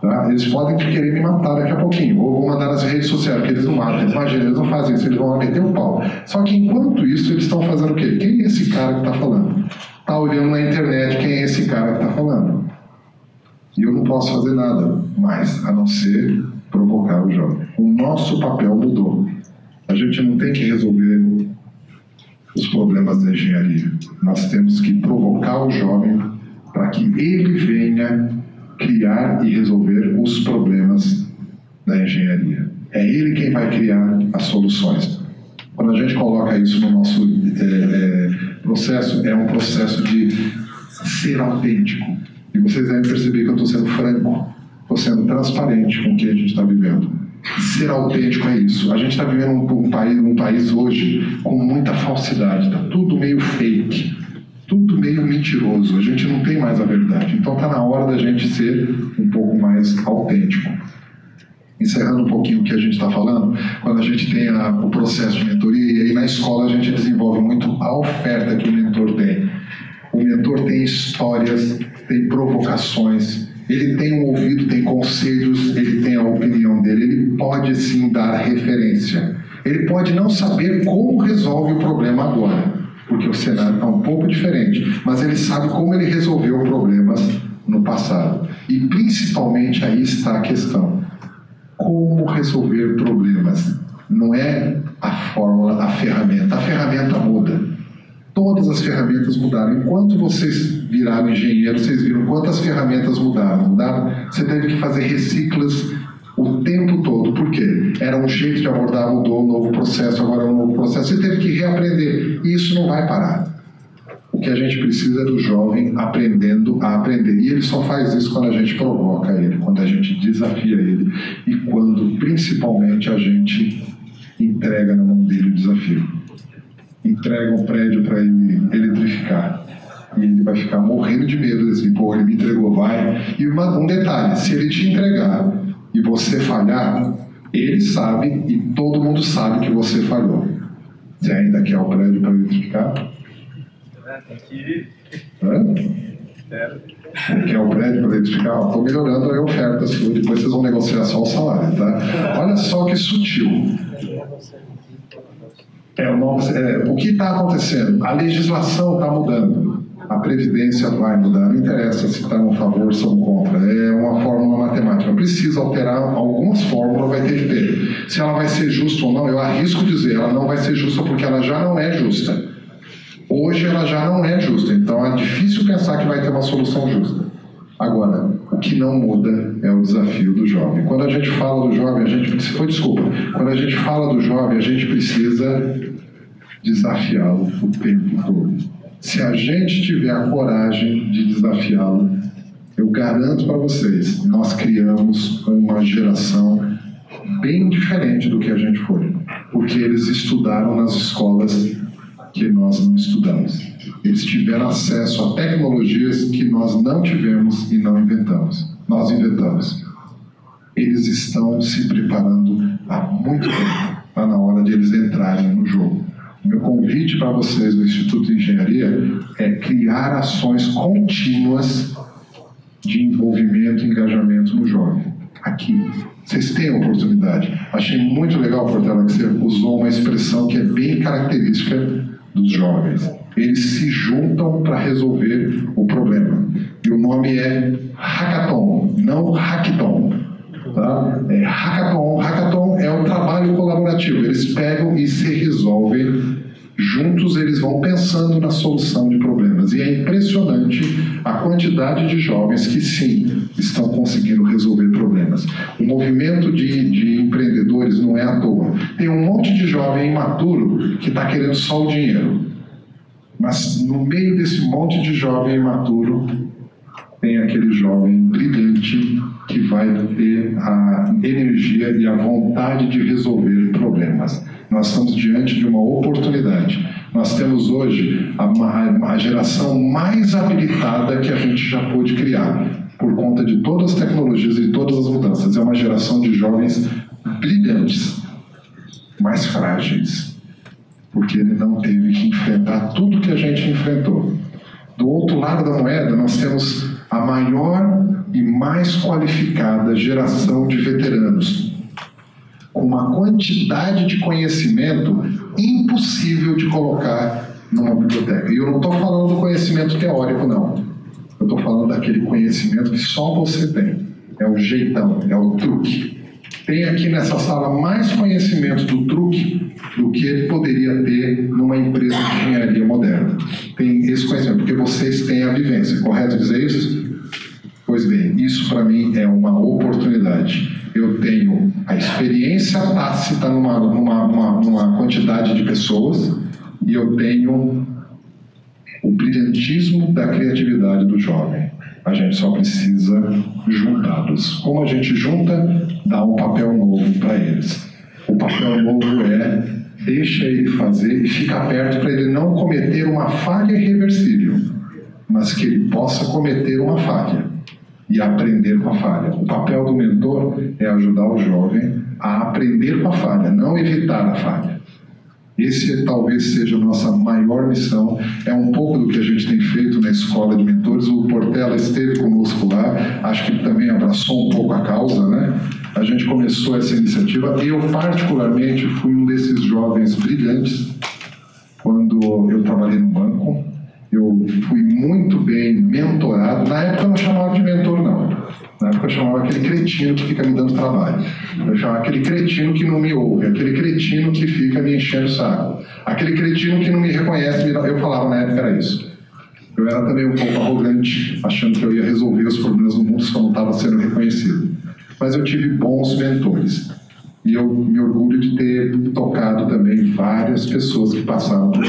Tá? Eles podem querer me matar daqui a pouquinho, ou vou mandar nas redes sociais, porque eles não matam, imagina, eles não fazem isso, eles vão lá meter o pau. Só que enquanto isso, eles estão fazendo o quê? Quem é esse cara que está falando? Está olhando na internet quem é esse cara que está falando. E eu não posso fazer nada mais, a não ser provocar o jovem. O nosso papel mudou. A gente não tem que resolver os problemas da engenharia. Nós temos que provocar o jovem para que ele venha criar e resolver os problemas da engenharia. É ele quem vai criar as soluções. Quando a gente coloca isso no nosso processo, é um processo de ser autêntico. E vocês devem perceber que eu estou sendo franco, estou sendo transparente com o que a gente está vivendo. Ser autêntico é isso. A gente está vivendo um país hoje com muita falsidade, está tudo meio fake, tudo meio mentiroso, a gente não tem mais a verdade. Então está na hora da gente ser um pouco mais autêntico. Encerrando um pouquinho o que a gente está falando, quando a gente tem o processo de mentoria, e aí na escola a gente desenvolve muito a oferta que o mentor tem. O mentor tem histórias, tem provocações, ele tem um ouvido, tem conselhos, ele tem a opinião dele, ele pode sim dar referência. Ele pode não saber como resolve o problema agora, porque o cenário está um pouco diferente, mas ele sabe como ele resolveu problemas no passado. E principalmente aí está a questão: como resolver problemas? Não é a fórmula, a ferramenta muda. Todas as ferramentas mudaram. Enquanto vocês viraram engenheiros, vocês viram quantas ferramentas mudaram. Você teve que fazer reciclas o tempo todo. Por quê? Era um jeito de abordar, mudou, um novo processo, agora é um novo processo. Você teve que reaprender. E isso não vai parar. O que a gente precisa é do jovem aprendendo a aprender. E ele só faz isso quando a gente provoca ele, quando a gente desafia ele e quando, principalmente, a gente entrega na mão dele o desafio. Entrega um prédio para ele eletrificar. E ele vai ficar morrendo de medo, assim, pô, ele me entregou, vai. E um detalhe, se ele te entregar e você falhar, ele sabe e todo mundo sabe que você falhou. Você ainda quer o prédio para eletrificar? Tem que ir. Você quer o prédio para eletrificar? Estou melhorando a oferta sua, depois vocês vão negociar só o salário, tá? Olha só que sutil. O que está acontecendo? A legislação está mudando. A Previdência vai mudar. Não interessa se está a favor ou são contra. É uma fórmula matemática. Precisa alterar algumas fórmulas, vai ter que ter. Se ela vai ser justa ou não, eu arrisco dizer, ela não vai ser justa porque ela já não é justa. Hoje ela já não é justa. Então é difícil pensar que vai ter uma solução justa. Agora, o que não muda é o desafio do jovem. Quando a gente fala do jovem, quando a gente fala do jovem, a gente precisa desafiá-lo o tempo todo. Se a gente tiver a coragem de desafiá-lo, eu garanto para vocês, nós criamos uma geração bem diferente do que a gente foi. Porque eles estudaram nas escolas que nós não estudamos. Eles tiveram acesso a tecnologias que nós não tivemos e não inventamos. Nós inventamos. Eles estão se preparando há muito tempo. Está na hora de eles entrarem no jogo. O meu convite para vocês do Instituto de Engenharia é criar ações contínuas de envolvimento e engajamento no jovem. Aqui. Vocês têm a oportunidade. Achei muito legal, Portela, que você usou uma expressão que é bem característica dos jovens. Eles se juntam para resolver o problema. E o nome é Hackathon, não Hackathon. Tá? É Hackathon. Hackathon é um trabalho colaborativo. Eles pegam e se resolvem Juntos eles vão pensando na solução de problemas. E é impressionante a quantidade de jovens que, sim, estão conseguindo resolver problemas. O movimento de empreendedores não é à toa. Tem um monte de jovem imaturo que está querendo só o dinheiro. Mas no meio desse monte de jovem imaturo, tem aquele jovem brilhante que vai ter a energia e a vontade de resolver problemas. Nós estamos diante de uma oportunidade. Nós temos hoje a geração mais habilitada que a gente já pôde criar, por conta de todas as tecnologias e todas as mudanças. É uma geração de jovens brilhantes, mas frágeis, porque ele não teve que enfrentar tudo que a gente enfrentou. Do outro lado da moeda, nós temos a maior e mais qualificada geração de veteranos, com uma quantidade de conhecimento impossível de colocar numa biblioteca. E eu não estou falando do conhecimento teórico, não. Eu estou falando daquele conhecimento que só você tem. É o jeitão, é o truque. Tem aqui nessa sala mais conhecimento do truque do que ele poderia ter numa empresa de engenharia moderna. Tem esse conhecimento, porque vocês têm a vivência. Correto dizer isso? Pois bem, isso para mim é uma oportunidade. Eu tenho a experiência tácita numa quantidade de pessoas e eu tenho o brilhantismo da criatividade do jovem. A gente só precisa juntá-los. Como a gente junta, dá um papel novo para eles. O papel novo é deixa ele fazer e fica perto para ele não cometer uma falha irreversível, mas que ele possa cometer uma falha e aprender com a falha. O papel do mentor é ajudar o jovem a aprender com a falha, não evitar a falha. Esse talvez seja a nossa maior missão. É um pouco do que a gente tem feito na escola de mentores. O Portela esteve conosco lá, acho que também abraçou um pouco a causa, né? A gente começou essa iniciativa. Eu, particularmente, fui um desses jovens brilhantes quando eu trabalhei no banco. Eu fui muito bem mentorado. Na época eu não chamava de mentor, não. Na época eu chamava aquele cretino que fica me dando trabalho. Eu chamava aquele cretino que não me ouve, aquele cretino que fica me enchendo o saco, aquele cretino que não me reconhece. Eu falava na época era isso. Eu era também um pouco arrogante, achando que eu ia resolver os problemas do mundo só não estava sendo reconhecido. Mas eu tive bons mentores. E eu me orgulho de ter tocado também várias pessoas que passaram por mim.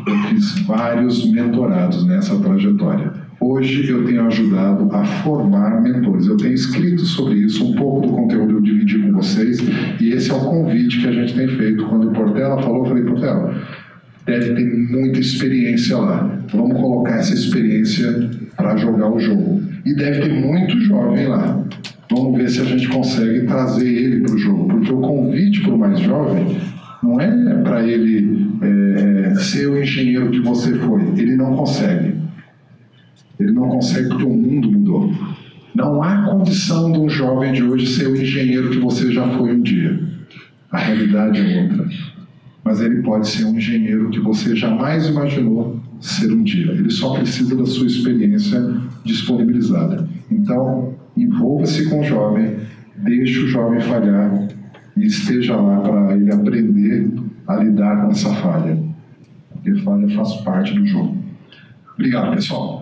Eu fiz vários mentorados nessa trajetória. Hoje eu tenho ajudado a formar mentores. Eu tenho escrito sobre isso, um pouco do conteúdo eu dividi com vocês, e esse é o convite que a gente tem feito. Quando o Portela falou, eu falei, Portela, deve ter muita experiência lá. Vamos colocar essa experiência para jogar o jogo. E deve ter muito jovem lá. Vamos ver se a gente consegue trazer ele para o jogo, porque o convite para o mais jovem não é para ele ser o engenheiro que você foi. Ele não consegue. Ele não consegue porque o mundo mudou. Não há condição de um jovem de hoje ser o engenheiro que você já foi um dia. A realidade é outra. Mas ele pode ser um engenheiro que você jamais imaginou ser um dia. Ele só precisa da sua experiência disponibilizada. Então, envolva-se com o jovem, deixe o jovem falhar e esteja lá para ele aprender a lidar com essa falha. Porque falha faz parte do jogo. Obrigado, pessoal.